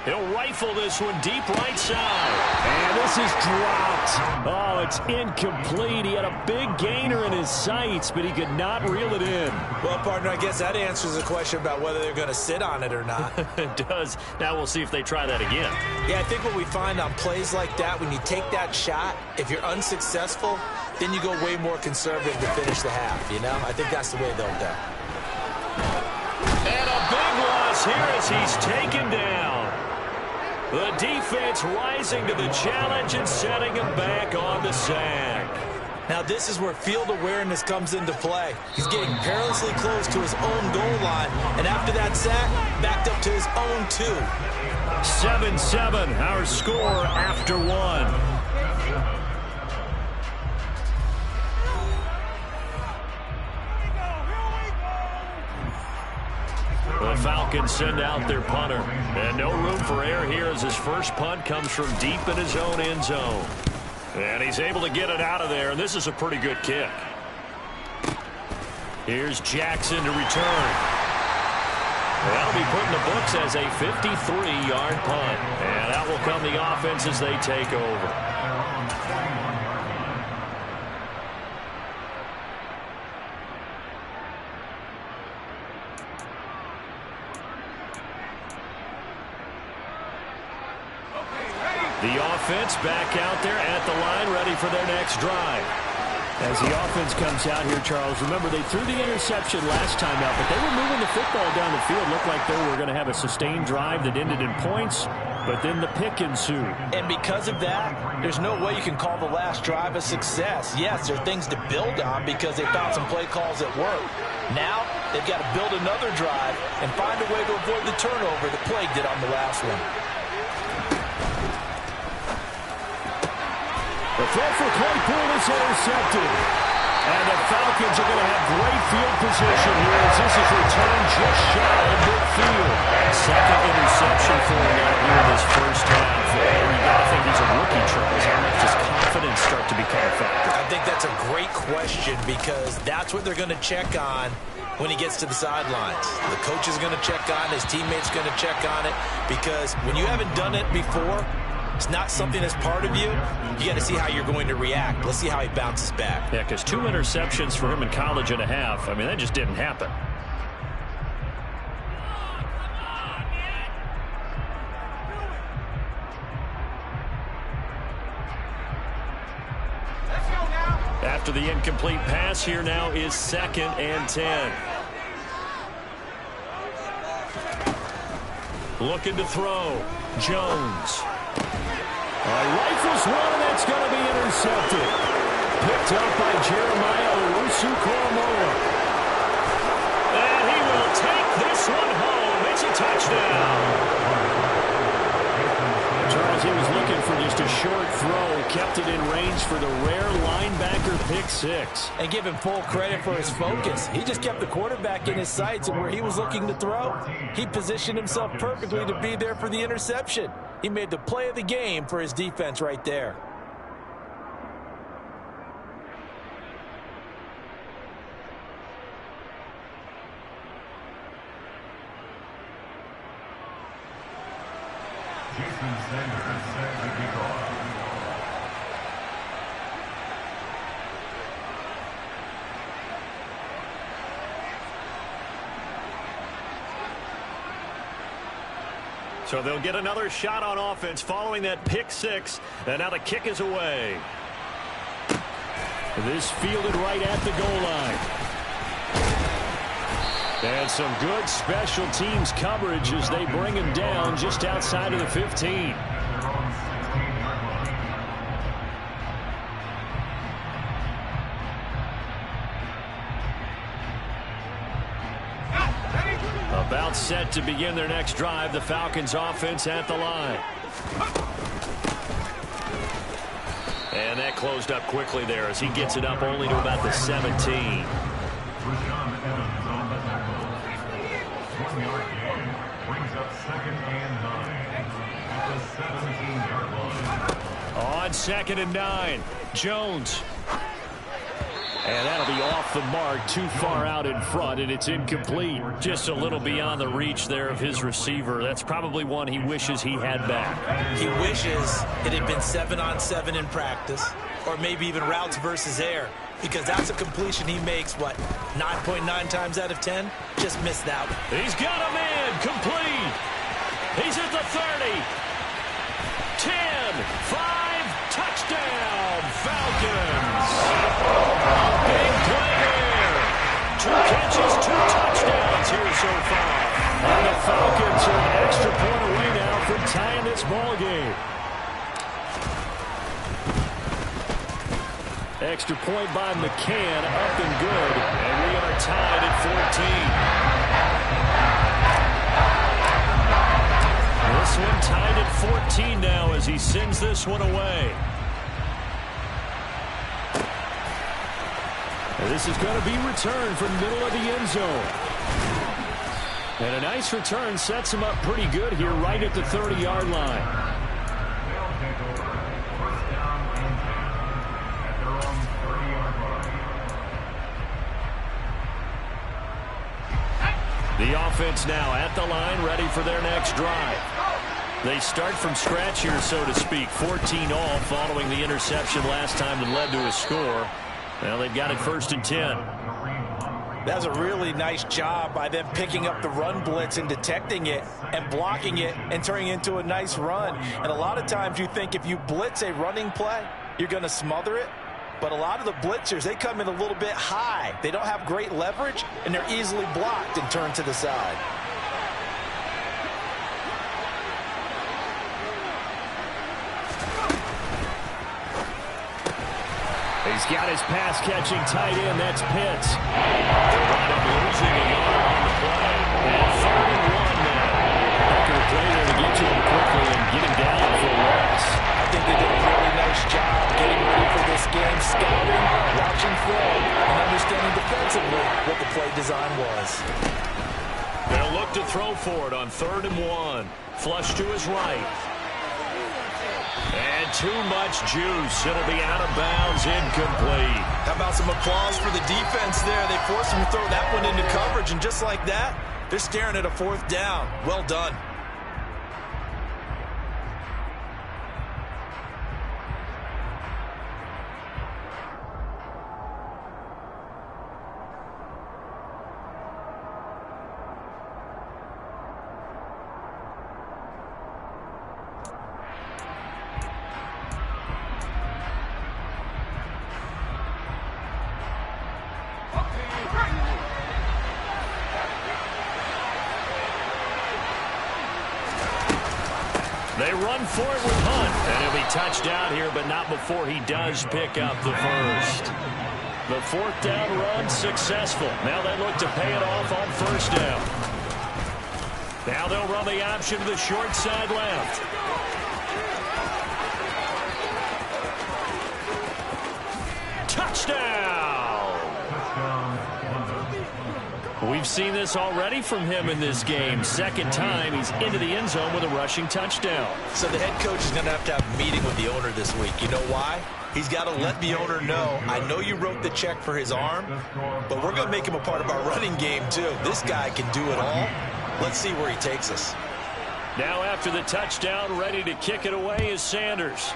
He'll rifle this one deep right side. And this is dropped. Oh, it's incomplete. He had a big gainer in his sights, but he could not reel it in. Well, partner, I guess that answers the question about whether they're going to sit on it or not. It does. Now we'll see if they try that again. Yeah, I think what we find on plays like that, when you take that shot, if you're unsuccessful, then you go way more conservative to finish the half, I think that's the way they'll go. And a big loss here as he's taken down. The defense rising to the challenge and setting him back on the sack. Now this is where field awareness comes into play. He's getting perilously close to his own goal line, and after that sack, backed up to his own 2. 7-7, our score after 1. The Falcons send out their punter. And no room for error here as his first punt comes from deep in his own end zone. And he's able to get it out of there, and this is a pretty good kick. Here's Jackson to return. That'll be put in the books as a 53-yard punt. And that will come the offense as they take over. The offense back out there at the line, ready for their next drive. As the offense comes out here, Charles, remember they threw the interception last time out, but they were moving the football down the field. Looked like they were going to have a sustained drive that ended in points, but then the pick ensued. And because of that, there's no way you can call the last drive a success. Yes, there are things to build on because they found some play calls that work. Now, they've got to build another drive and find a way to avoid the turnover that plagued it on the last one. The throw for Claypool is intercepted. And the Falcons are going to have great field position here as this is returned just shy of midfield. Second interception for him out here in this first half. You got to think he's a rookie, Charles. How much does confidence start to become a factor? I think that's a great question because that's what they're going to check on when he gets to the sidelines. The coach is going to check on it. His teammates going to check on it because when you haven't done it before, it's not something that's part of you. You got to see how you're going to react. Let's see how he bounces back. Yeah, because 2 interceptions for him in college and a half. I mean, that just didn't happen. After the incomplete pass, here now is 2nd and 10. Looking to throw. Jones. Rifles one, and that's going to be intercepted. Picked up by Jeremiah Owusu-Koramoah. And he will take this one home. It's a touchdown. Charles, he was looking for just a short throw. Kept it in range for the rare linebacker pick 6. And give him full credit for his focus. He just kept the quarterback in his sights, and where he was looking to throw, he positioned himself perfectly to be there for the interception. He made the play of the game for his defense right there. Jason Sanders set to kick off. So they'll get another shot on offense following that pick 6. And now the kick is away. This fielded right at the goal line. And some good special teams coverage as they bring him down just outside of the 15. About set to begin their next drive. The Falcons offense at the line. And that closed up quickly there as he gets it up only to about the 17. Rashaan Evans on the tackle. 1-yard gain. Brings up 2nd and 9 at the 17-yard line. On 2nd and 9. Jones. And that'll be off the mark, too far out in front, and it's incomplete. Just a little beyond the reach there of his receiver. That's probably one he wishes he had back. He wishes it had been 7-on-7 in practice, or maybe even routes versus air, because that's a completion he makes, 9.9 times out of 10? Just missed that one. He's got a man, complete. He's at the 30. 10, 5, touchdown, Falcons. Big play here. 2 catches, 2 touchdowns here so far. And the Falcons are an extra point away now from tying this ball game. Extra point by McCann, up and good. And we are tied at 14. This one tied at 14 now as he sends this one away. This is going to be returned from middle of the end zone. And a nice return sets him up pretty good here right at the 30-yard line. They'll take over. 1st down and 10 at their own 30-yard line. The offense now at the line, ready for their next drive. They start from scratch here, so to speak. 14 all following the interception last time that led to a score. Well, they've got it 1st and 10. That's a really nice job by them picking up the run blitz and detecting it and blocking it and turning it into a nice run. And a lot of times you think if you blitz a running play, you're going to smother it. But a lot of the blitzers, they come in a little bit high. They don't have great leverage, and they're easily blocked and turned to the side. He's got his pass-catching tight end. That's Pitts. They're right up losing a yard on the play. And 3rd and 1 now. Heck of a play there to get to him quickly and get him down for a loss. I think they did a really nice job getting ready for this game, scouting, watching film, and understanding defensively what the play design was. They'll look to throw for it on 3rd and 1. Flush to his right. And too much juice. It'll be out of bounds, incomplete. How about some applause for the defense there? They forced him to throw that one into coverage, and just like that, they're staring at a 4th down. Well done. They run for it with Hunt, and he'll be touched down here, but not before he does pick up the first. The 4th down run successful. Now they look to pay it off on 1st down. Now they'll run the option to the short side left. Touchdown! We've seen this already from him in this game. 2nd time he's into the end zone with a rushing touchdown. So the head coach is going to have a meeting with the owner this week. You know why? He's got to let the owner know, I know you wrote the check for his arm, but we're going to make him a part of our running game too. This guy can do it all. Let's see where he takes us. Now after the touchdown, ready to kick it away is Sanders.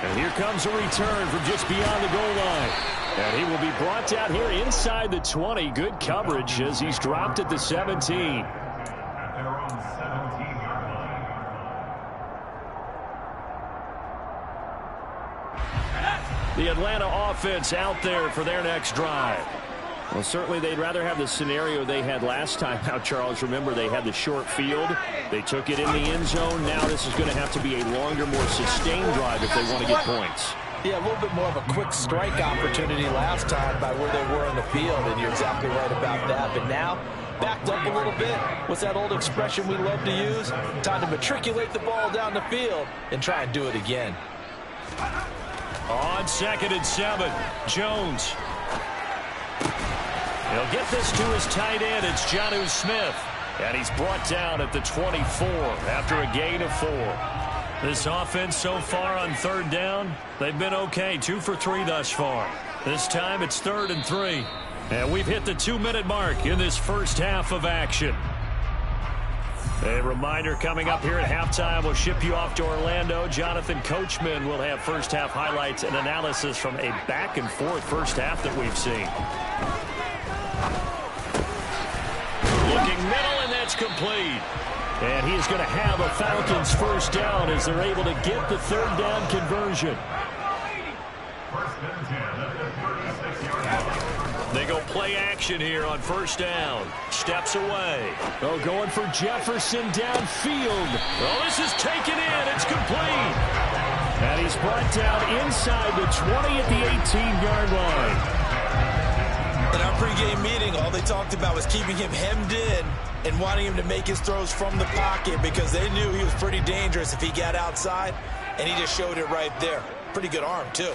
And here comes a return from just beyond the goal line. And he will be brought down here inside the 20. Good coverage as he's dropped at the 17. At their own 17-yard line. The Atlanta offense out there for their next drive. Well, certainly they'd rather have the scenario they had last time. Now, Charles, remember they had the short field. They took it in the end zone. Now this is going to have to be a longer, more sustained drive if they want to get points. Yeah, a little bit more of a quick strike opportunity last time by where they were in the field, and you're exactly right about that. But now, backed up a little bit. What's that old expression we love to use? Time to matriculate the ball down the field and try and do it again. On 2nd and 7, Jones. He'll get this to his tight end. It's Jonnu Smith. And he's brought down at the 24 after a gain of 4. This offense so far on 3rd down, they've been okay. 2 for 3 thus far. This time it's 3rd and 3. And we've hit the 2-minute mark in this first half of action. A reminder coming up here at halftime, we'll ship you off to Orlando. Jonathan Coachman will have first half highlights and analysis from a back-and-forth first half that we've seen. Looking middle, and that's complete. And he is going to have a Falcons first down as they're able to get the 3rd down conversion. First and 10 at the 36-yard line. They go play action here on 1st down. Steps away. Oh, going for Jefferson downfield. Oh, this is taken in. It's complete. And he's brought down inside the 20 at the 18-yard line. In our pregame meeting, all they talked about was keeping him hemmed in and wanting him to make his throws from the pocket because they knew he was pretty dangerous if he got outside, and he just showed it right there. Pretty good arm, too.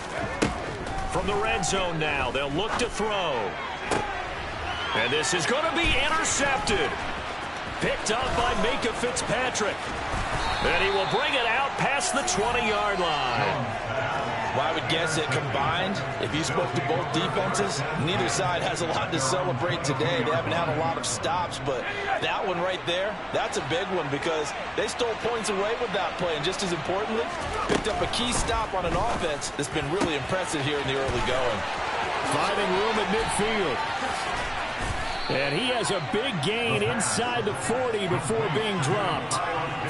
From the red zone now, they'll look to throw. And this is going to be intercepted. Picked up by Minkah Fitzpatrick. And he will bring it out past across the 20-yard line. Well, I would guess that combined, if you spoke to both defenses, neither side has a lot to celebrate today. They haven't had a lot of stops, but that one right there, that's a big one because they stole points away with that play, and just as importantly, picked up a key stop on an offense that's been really impressive here in the early going. Finding room at midfield. And he has a big gain inside the 40 before being dropped.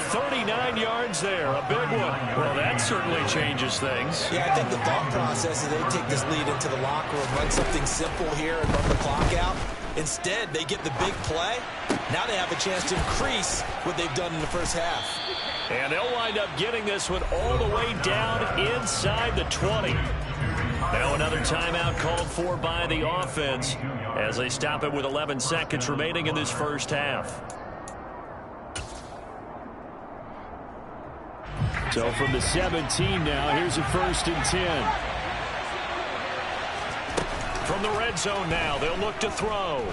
39 yards there, a big one. Well, that certainly changes things. Yeah, I think the thought process is they take this lead into the locker room, run something simple here and run the clock out. Instead, they get the big play. Now they have a chance to increase what they've done in the first half. And they'll wind up getting this one all the way down inside the 20. Now another timeout called for by the offense as they stop it with 11 seconds remaining in this first half. So from the 17 now, here's a 1st and 10. From the red zone now, they'll look to throw.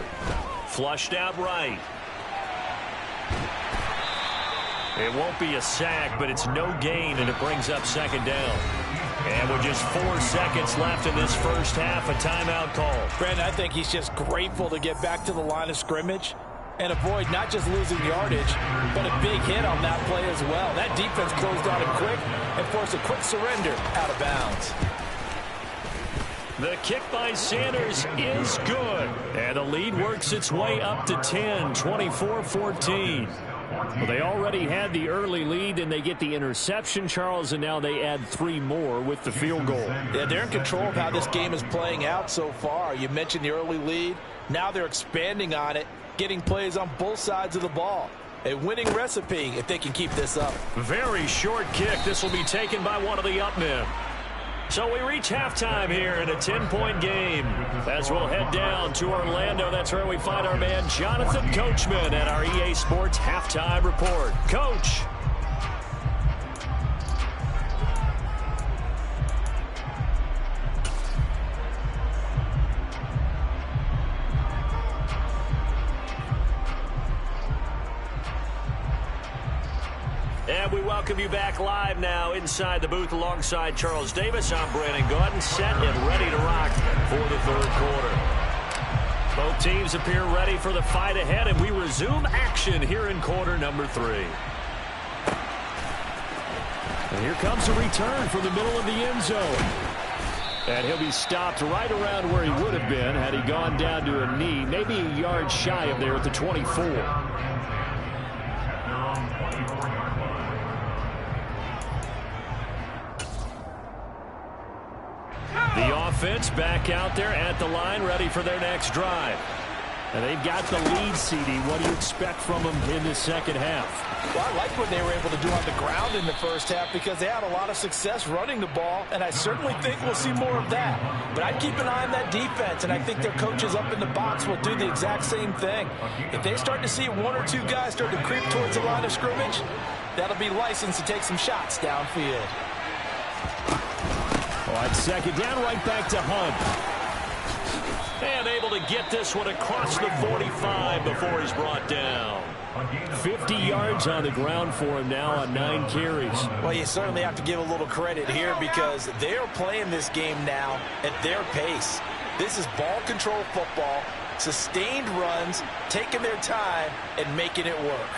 Flushed out right. It won't be a sack, but it's no gain, and it brings up 2nd down. And with just 4 seconds left in this first half, a timeout call. Brandon, I think he's just grateful to get back to the line of scrimmage and avoid not just losing yardage, but a big hit on that play as well. That defense closed on him quick and forced a quick surrender out of bounds. The kick by Sanders is good. And the lead works its way up to 10, 24-14. Well, they already had the early lead, and they get the interception, Charles, and now they add 3 more with the field goal. Yeah, they're in control of how this game is playing out so far. You mentioned the early lead. Now they're expanding on it, getting plays on both sides of the ball. A winning recipe if they can keep this up. Very short kick. This will be taken by one of the up men. So we reach halftime here in a 10-point game. As we'll head down to Orlando, that's where we find our man Jonathan Coachman at our EA Sports Halftime Report. Coach. And we welcome you back live now inside the booth alongside Charles Davis. I'm Brandon Gaudin, set and ready to rock for the 3rd quarter. Both teams appear ready for the fight ahead, and we resume action here in quarter number 3. And here comes a return from the middle of the end zone. And he'll be stopped right around where he would have been had he gone down to a knee, maybe a yard shy of there at the 24. The offense back out there at the line, ready for their next drive. And they've got the lead, CD. What do you expect from them in the second half? Well, I like what they were able to do on the ground in the first half because they had a lot of success running the ball, and I certainly think we'll see more of that. But I'd keep an eye on that defense, and I think their coaches up in the box will do the exact same thing. If they start to see 1 or 2 guys start to creep towards the line of scrimmage, that'll be license to take some shots downfield. On 2nd down, right back to Hunt. And able to get this one across the 45 before he's brought down. 50 yards on the ground for him now on 9 carries. Well, you certainly have to give a little credit here because they're playing this game now at their pace. This is ball control football, sustained runs, taking their time, and making it work.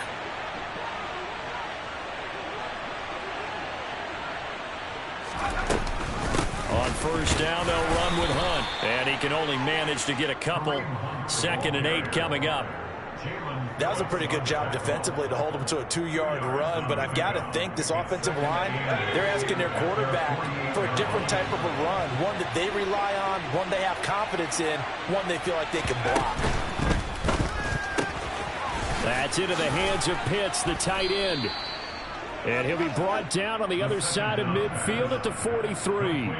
On 1st down, they'll run with Hunt. And he can only manage to get a couple. 2nd and 8 coming up. That was a pretty good job defensively to hold them to a 2-yard run, but I've got to think this offensive line, they're asking their quarterback for a different type of a run, one that they rely on, one they have confidence in, one they feel like they can block. That's into the hands of Pitts, the tight end. And he'll be brought down on the other side of midfield at the 43.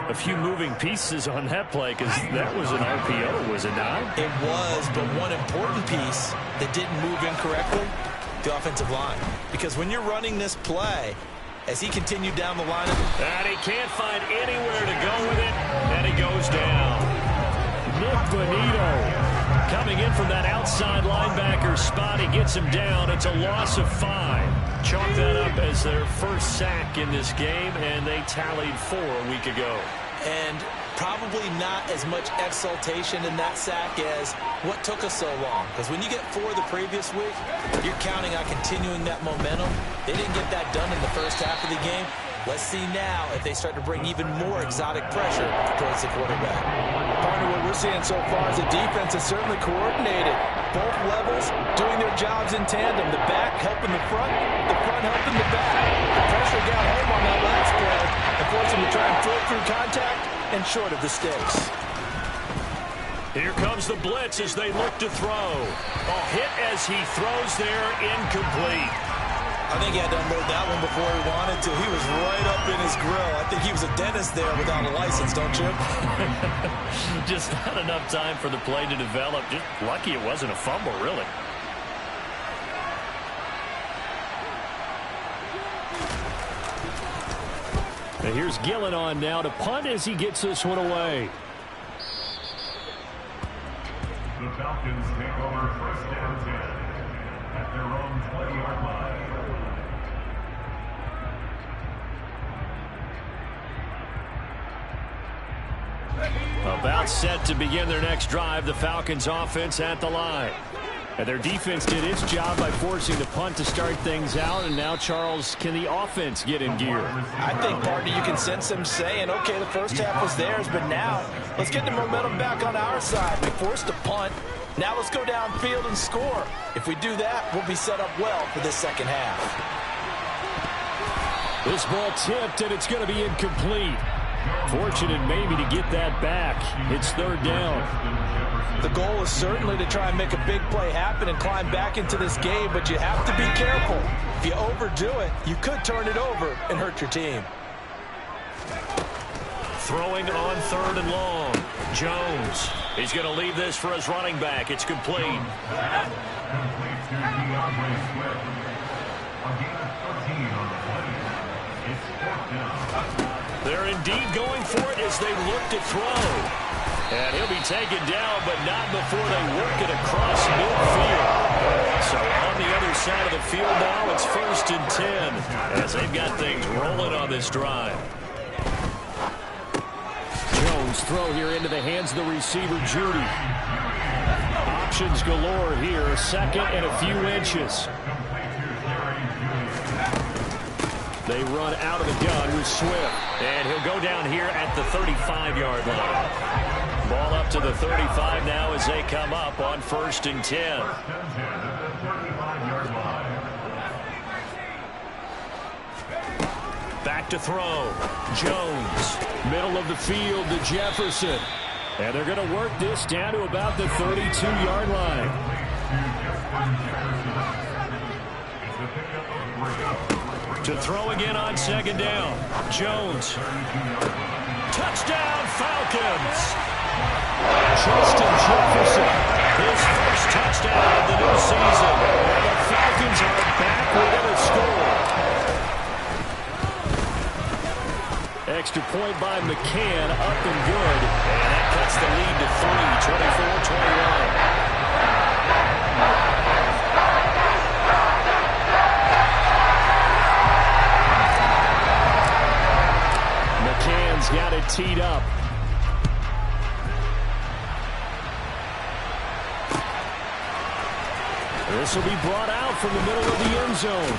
A few moving pieces on that play because that was an RPO, was it not? It was, but one important piece that didn't move incorrectly, the offensive line. Because when you're running this play, as he continued down the line, and he can't find anywhere to go with it, and he goes down. Nick Bonito coming in from that outside linebacker spot. He gets him down. It's a loss of 5. Chalk that up as their first sack in this game, and they tallied 4 a week ago. And probably not as much exultation in that sack as what took us so long. Because when you get 4 the previous week, you're counting on continuing that momentum. They didn't get that done in the first half of the game. Let's see now if they start to bring even more exotic pressure towards the quarterback. Partner, what we're seeing so far is the defense is certainly coordinated. Both levels doing their jobs in tandem. The back helping the front helping the back. The pressure got home on that last play and forced them to try and throw through contact and short of the sticks. Here comes the blitz as they look to throw. A hit as he throws there, incomplete. I think he had to unload that one before he wanted to. He was right up in his grill. I think he was a dentist there without a license, don't you? Just not enough time for the play to develop. Just lucky it wasn't a fumble, really. And here's Gillen on now to punt as he gets this one away. The Falcons take over first down 10 at their own 20-yard line. About set to begin their next drive, the Falcons offense at the line. And their defense did its job by forcing the punt to start things out. And now, Charles, can the offense get in gear? I think, partner, you can sense them saying, okay, the first half was theirs, but now let's get the momentum back on our side. We forced a punt. Now let's go downfield and score. If we do that, we'll be set up well for this second half. This ball tipped, and it's going to be incomplete. Fortunate maybe to get that back. It's third down. The goal is certainly to try and make a big play happen and climb back into this game, but you have to be careful. If you overdo it, you could turn it over and hurt your team. Throwing on 3rd and long. Jones. He's going to leave this for his running back. It's complete. Complete to DeAndre Swift. Again, 13 on the play. It's 4th down. They're indeed going for it as they look to throw. And he'll be taken down, but not before they work it across midfield. So on the other side of the field now, it's 1st and 10 as they've got things rolling on this drive. Jones throw here into the hands of the receiver, Judy. Options galore here, 2nd and a few inches. They run out of the gun with Swift. And he'll go down here at the 35-yard line. Ball up to the 35 now as they come up on 1st and 10. Back to throw. Jones. Middle of the field to Jefferson. And they're going to work this down to about the 32-yard line. To throw again on 2nd down. Jones. Touchdown, Falcons. Justin Jefferson. His first touchdown of the new season. And the Falcons are back within a score. Extra point by McCann, up and good. And that cuts the lead to 3, 24-21. McCann's got it teed up. This will be brought out from the middle of the end zone.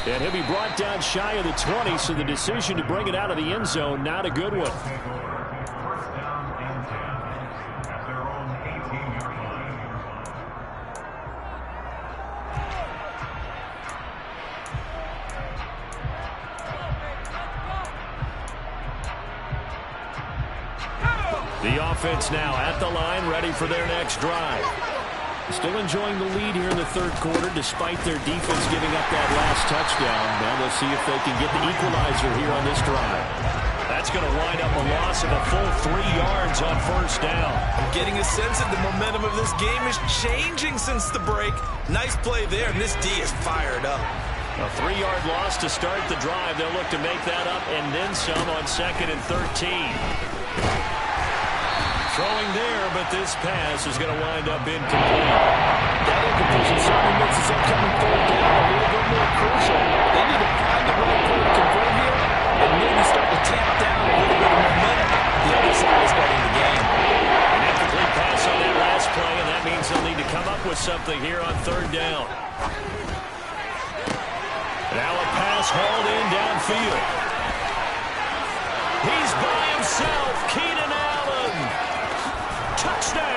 And he'll be brought down shy of the 20, so the decision to bring it out of the end zone, not a good one. First down and 10 at their own 18-yard line. The offense now at the line, ready for their next drive. Still enjoying the lead here in the 3rd quarter, despite their defense giving up that last touchdown. Now we'll see if they can get the equalizer here on this drive. That's going to wind up a loss of a full 3 yards on 1st down. I'm getting a sense that the momentum of this game is changing since the break. Nice play there, and this D is fired up. A 3-yard loss to start the drive. They'll look to make that up and then some on 2nd and 13. Throwing there, but this pass is going to wind up incomplete. That incompletion certainly makes this upcoming third down a little bit more crucial. They need to find the right play to convert here and maybe start to tamp down a little bit of momentum. The other side is starting the game. An incomplete pass on that last play, and that means they'll need to come up with something here on third down. Now a pass hauled in downfield. He's by himself. Keenan Allen. Touchdown.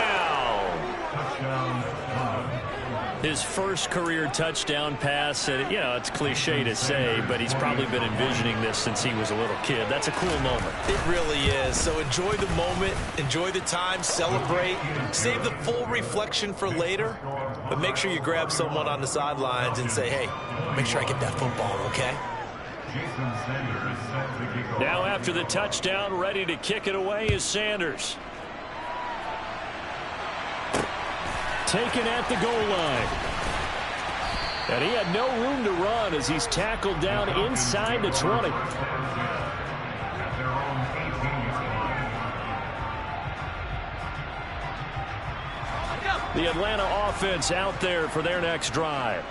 His first career touchdown pass. And, you know, it's cliche to say, but he's probably been envisioning this since he was a little kid. That's a cool moment. It really is. So enjoy the moment. Enjoy the time. Celebrate. Save the full reflection for later. But make sure you grab someone on the sidelines and say, hey, make sure I get that football, okay? Now after the touchdown, ready to kick it away is Sanders. Taken at the goal line. And he had no room to run as he's tackled down inside the 20. The Atlanta offense out there for their next drive.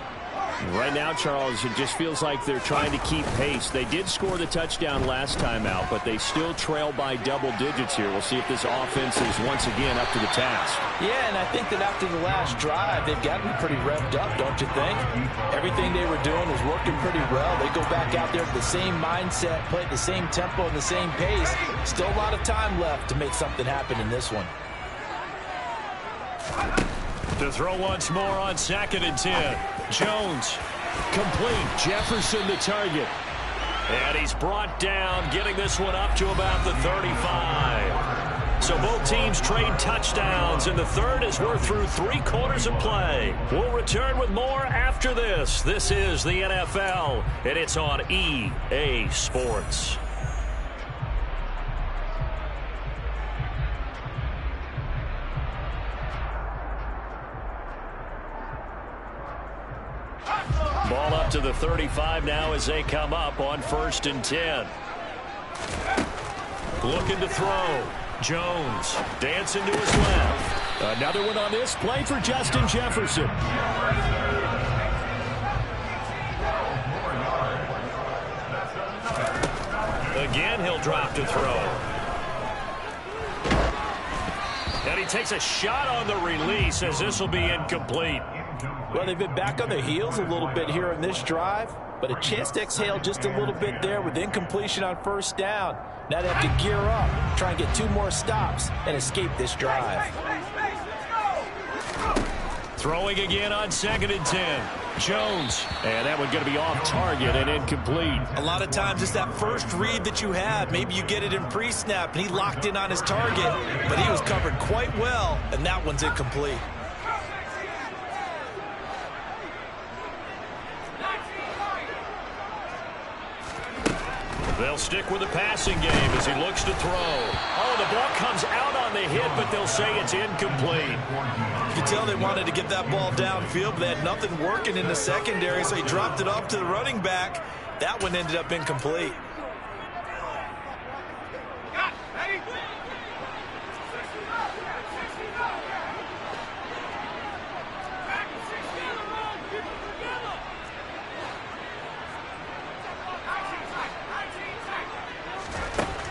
Right now, Charles, it just feels like they're trying to keep pace. They did score the touchdown last time out, but they still trail by double digits here. We'll see if this offense is once again up to the task. Yeah, and I think that after the last drive, they've got to be pretty revved up, don't you think? Everything they were doing was working pretty well. They go back out there with the same mindset, play at the same tempo and the same pace. Still a lot of time left to make something happen in this one. To throw once more on 2nd and 10. Jones, complete. Jefferson the target. And he's brought down, getting this one up to about the 35. So both teams trade touchdowns, and the third as we're through 3 quarters of play. We'll return with more after this. This is the NFL, and it's on EA Sports. Ball up to the 35 now as they come up on 1st and 10. Looking to throw. Jones dancing to his left. Another one on this play for Justin Jefferson. Again, he'll drop to throw. And he takes a shot on the release as this will be incomplete. Well, they've been back on their heels a little bit here in this drive, but a chance to exhale just a little bit there with incompletion on 1st down. Now they have to gear up, try and get 2 more stops, and escape this drive. Throwing again on 2nd and 10. Jones. And that one going to be off target and incomplete. A lot of times it's that first read that you have. Maybe you get it in pre-snap, and he locked in on his target, but he was covered quite well, and that one's incomplete. They'll stick with the passing game as he looks to throw. Oh, the ball comes out on the hit, but they'll say it's incomplete. You can tell they wanted to get that ball downfield, but they had nothing working in the secondary, so he dropped it off to the running back. That one ended up incomplete.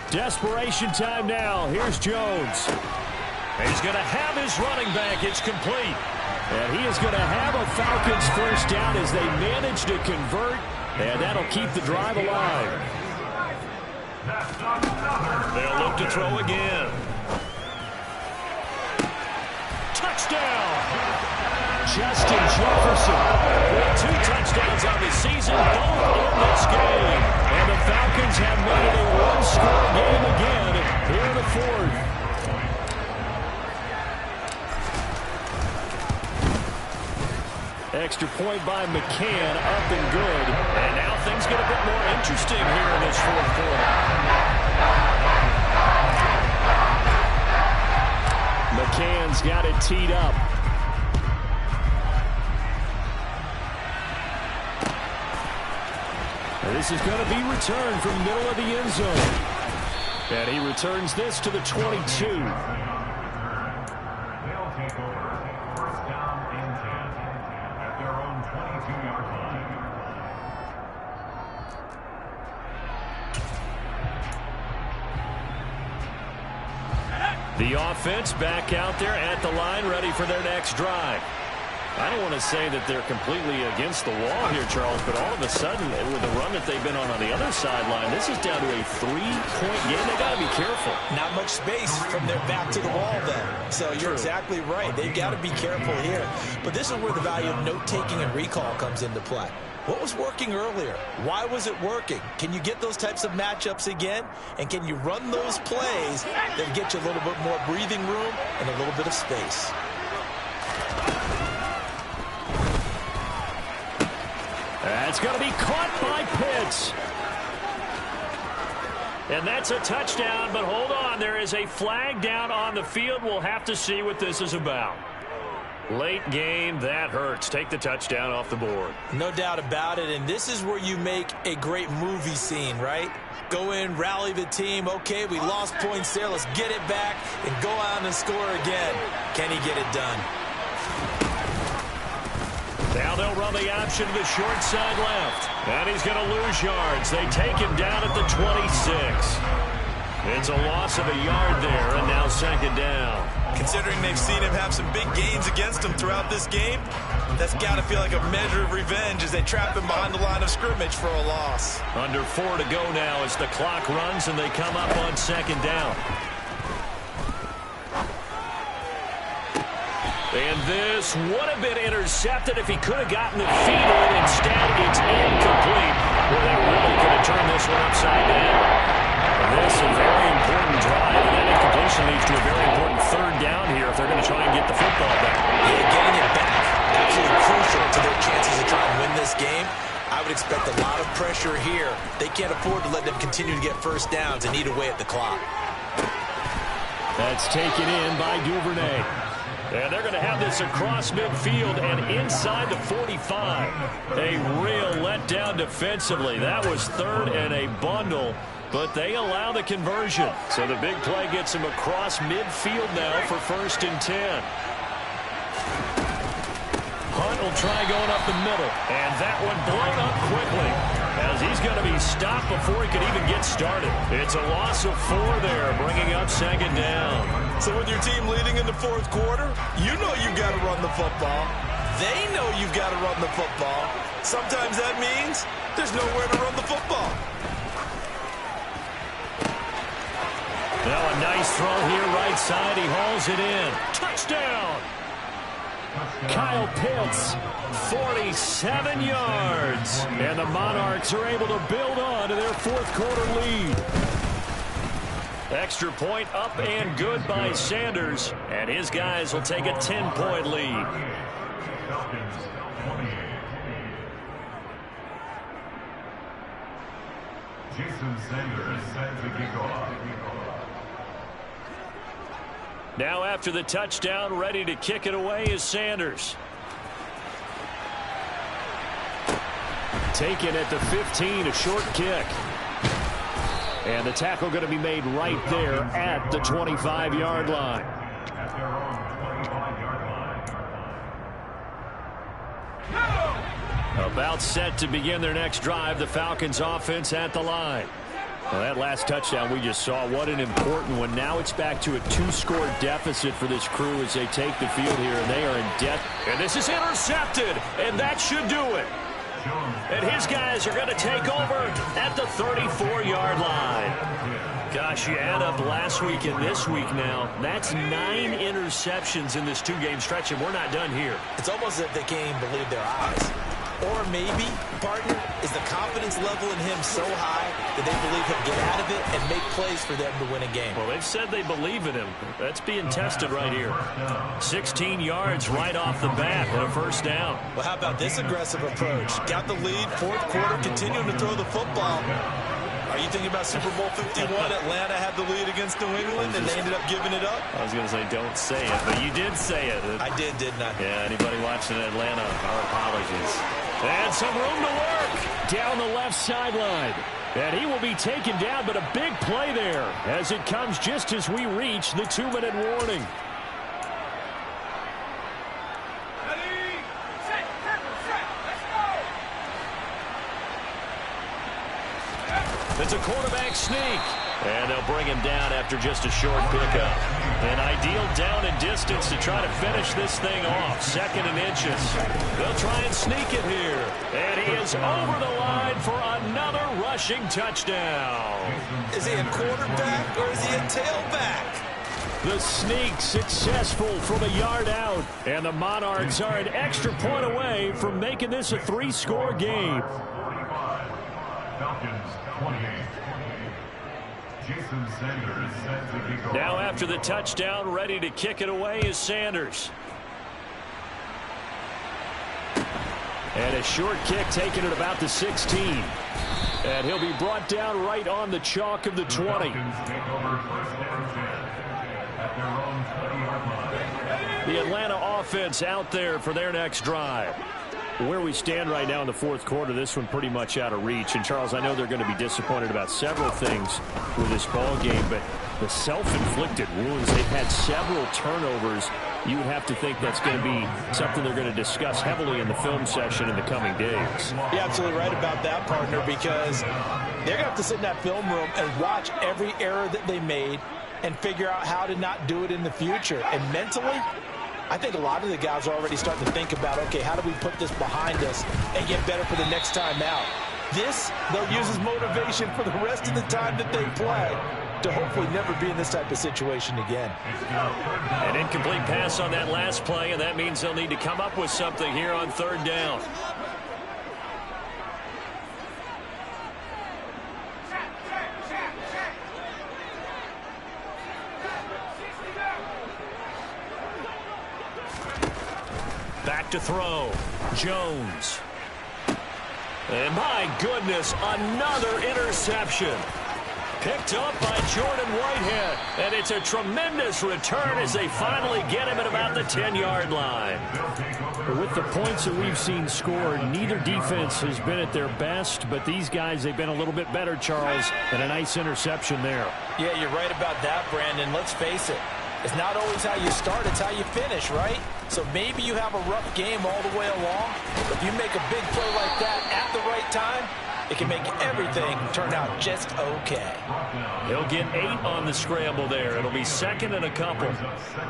Desperation time now. Here's Jones. He's going to have his running back. It's complete. And he is going to have a Falcons first down as they manage to convert. And that'll keep the drive alive. They'll look to throw again. Touchdown! Justin Jefferson with 2 touchdowns on the season, both in this game. And the Falcons have made it a 1-score game again here in the 4th. Extra point by McCann, up and good. And now things get a bit more interesting here in this 4th quarter. McCann's got it teed up. And this is going to be returned from the middle of the end zone. And he returns this to the 22. The offense back out there at the line, ready for their next drive. I don't want to say that they're completely against the wall here, Charles, but all of a sudden, with the run that they've been on the other sideline, this is down to a 3-point game. They got to be careful. Not much space from their back to the wall, then. So you're exactly right. They've got to be careful here. But this is where the value of note-taking and recall comes into play. What was working earlier? Why was it working? Can you get those types of matchups again? And can you run those plays that get you a little bit more breathing room and a little bit of space? That's going to be caught by Pitts. And that's a touchdown, but hold on. There is a flag down on the field. We'll have to see what this is about. Late game, that hurts. Take the touchdown off the board. No doubt about it, and this is where you make a great movie scene, right? Go in, rally the team. Okay, we lost points there. Let's get it back and go on and score again. Can he get it done? Now they'll run the option to the short side left. And he's going to lose yards. They take him down at the 26. It's a loss of a yard there, and now second down. Considering they've seen him have some big gains against him throughout this game, that's got to feel like a measure of revenge as they trap him behind the line of scrimmage for a loss. Under 4 to go now as the clock runs and they come up on second down. And this would have been intercepted if he could have gotten the feet in. Instead, it's incomplete. Well, they really could have turned this one upside down. This is a very important drive, and that incompletion leads to a very important third down here if they're going to try and get the football back. Yeah, getting it back, absolutely crucial to their chances to try and win this game. I would expect a lot of pressure here. They can't afford to let them continue to get first downs and eat away at the clock. That's taken in by Duvernay. And they're going to have this across midfield and inside the 45. A real letdown defensively. That was third and a bundle, but they allow the conversion. So the big play gets them across midfield now for 1st and 10. Hunt will try going up the middle, and that one blown up quickly as he's going to be stopped before he could even get started. It's a loss of 4 there, bringing up second down. So with your team leading in the fourth quarter, you know you've got to run the football. They know you've got to run the football. Sometimes that means there's nowhere to run the football. Now a nice throw here, right side. He hauls it in. Touchdown! Kyle Pitts, 47 yards. And the Monarchs are able to build on to their fourth quarter lead. Extra point up and good by Sanders. And his guys will take a 10-point lead. Jason Sanders set to kick off. Now after the touchdown, ready to kick it away is Sanders. Taken at the 15, a short kick. And the tackle going to be made right there at the 25-yard line. At their own 25-yard line. About set to begin their next drive, the Falcons offense at the line. Well, that last touchdown we just saw, what an important one. Now it's back to a 2-score deficit for this crew as they take the field here, and they are in debt. And this is intercepted, and that should do it. And his guys are going to take over at the 34-yard line. Gosh, you add up last week and this week now, that's 9 interceptions in this 2-game stretch, and we're not done here. It's almost as if they can't even believe their eyes. Or maybe, partner, is the confidence level in him so high that they believe he'll get out of it and make plays for them to win a game. Well, they've said they believe in him. That's being tested right here. 16 yards right off the bat and a first down. Well, how about this aggressive approach? Got the lead, fourth quarter, continuing to throw the football. Are you thinking about Super Bowl 51? Atlanta had the lead against New England, and they ended up giving it up? I was going to say don't say it, but you did say it. I did, didn't I? Yeah, anybody watching Atlanta, our apologies. And some room to work down the left sideline. And he will be taken down, but a big play there as it comes just as we reach the 2-minute warning. Ready, set, let's go! It's a quarterback sneak. And they'll bring him down after just a short pickup. An ideal down and distance to try to finish this thing off. 2nd and inches. They'll try and sneak it here. And he is over the line for another rushing touchdown. Is he a quarterback or is he a tailback? The sneak successful from a yard out. And the Monarchs are an extra point away from making this a 3-score game. Falcons 28. Jason Sanders set to kick off. Now after the touchdown, ready to kick it away is Sanders. And a short kick taken at about the 16. And he'll be brought down right on the chalk of the 20. Falcons take over 1st and 10 at their own 20-yard line. The Atlanta offense out there for their next drive. Where we stand right now in the 4th quarter, this one pretty much out of reach. And, Charles, I know they're going to be disappointed about several things with this ball game, but the self-inflicted wounds, they've had several turnovers. You would have to think that's going to be something they're going to discuss heavily in the film session in the coming days. You're absolutely right about that, partner, because they're going to have to sit in that film room and watch every error that they made and figure out how to not do it in the future. And mentally, I think a lot of the guys are already starting to think about, okay, how do we put this behind us and get better for the next time out? This, they'll use as motivation for the rest of the time that they play to hopefully never be in this type of situation again. An incomplete pass on that last play, and that means they'll need to come up with something here on 3rd down. Back to throw. Jones. And my goodness, another interception. Picked up by Jordan Whitehead. And it's a tremendous return as they finally get him at about the 10-yard line. With the points that we've seen scored, neither defense has been at their best, but these guys, they've been a little bit better, Charles, and a nice interception there. Yeah, you're right about that, Brandon. Let's face it. It's not always how you start, it's how you finish, right? So maybe you have a rough game all the way along, but if you make a big play like that at the right time, it can make everything turn out just okay. He'll get 8 on the scramble there. It'll be 2nd and a couple.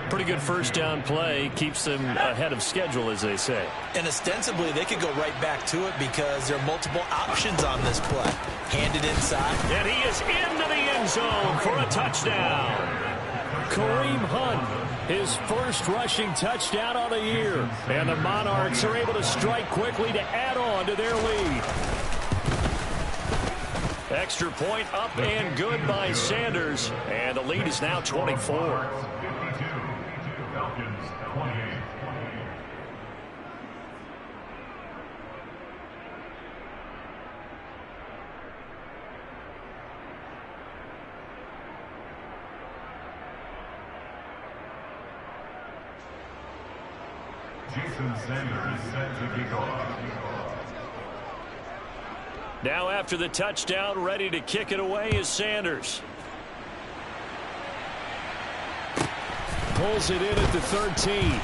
Pretty good 1st down play. Keeps them ahead of schedule, as they say. And ostensibly, they could go right back to it because there are multiple options on this play. Hand it inside. And he is into the end zone for a touchdown. Kareem Hunt, his first rushing touchdown on the year. And the Monarchs are able to strike quickly to add on to their lead. Extra point up and good by Sanders. And the lead is now 24. 52. Falcons 28. Jason Sanders set to kick off. Now after the touchdown, ready to kick it away is Sanders. Pulls it in at the 13.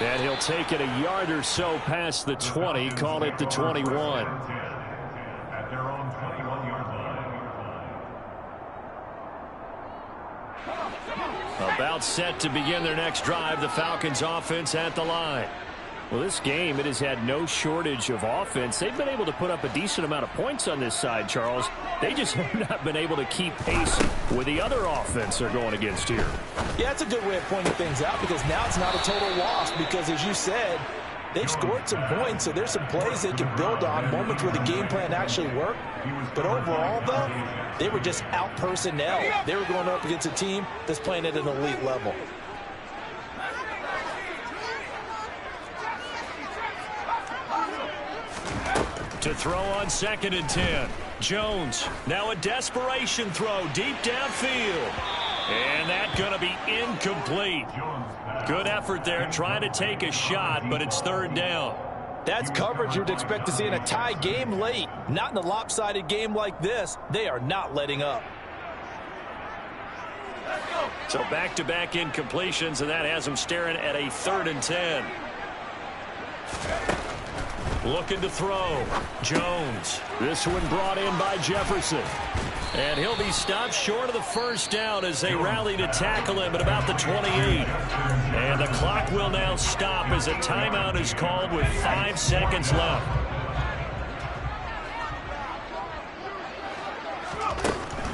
And he'll take it a yard or so past the 20, call it the 21. At their own 21-yard line. About set to begin their next drive, the Falcons offense at the line. Well, this game, it has had no shortage of offense. They've been able to put up a decent amount of points on this side, Charles. They just have not been able to keep pace with the other offense they're going against here. Yeah, that's a good way of pointing things out because now it's not a total loss because, as you said, they've scored some points, so there's some plays they can build on, moments where the game plan actually worked. But overall, though, they were just out personnel. They were going up against a team that's playing at an elite level. To throw on 2nd and 10. Jones, now a desperation throw deep downfield. And that's going to be incomplete. Good effort there trying to take a shot, but it's 3rd down. That's coverage you'd expect to see in a tie game late. Not in a lopsided game like this. They are not letting up. So back-to-back incompletions, and that has them staring at a 3rd and 10. Looking to throw. Jones. This one brought in by Jefferson. And he'll be stopped short of the first down as they rally to tackle him at about the 28. And the clock will now stop as a timeout is called with 5 seconds left.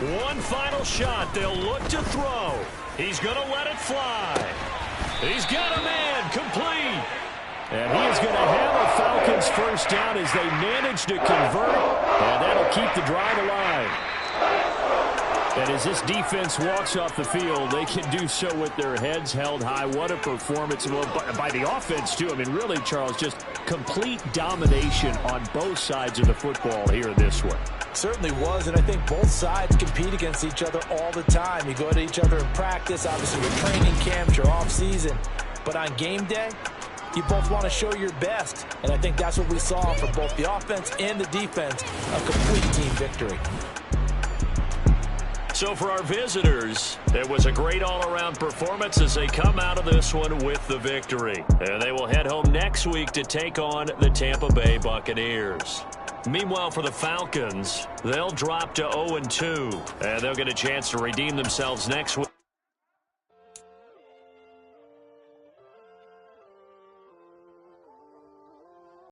One final shot. They'll look to throw. He's going to let it fly. He's got a man complete. And he is going to have a Falcons first down as they manage to convert. And that'll keep the drive alive. And as this defense walks off the field, they can do so with their heads held high. What a performance by the offense, too. I mean, really, Charles, just complete domination on both sides of the football here this one. Certainly was, and I think both sides compete against each other all the time. You go to each other in practice, obviously your training camps, your off-season. But on game day, you both want to show your best. And I think that's what we saw from both the offense and the defense, a complete team victory. So for our visitors, it was a great all-around performance as they come out of this one with the victory. And they will head home next week to take on the Tampa Bay Buccaneers. Meanwhile, for the Falcons, they'll drop to 0-2, and they'll get a chance to redeem themselves next week.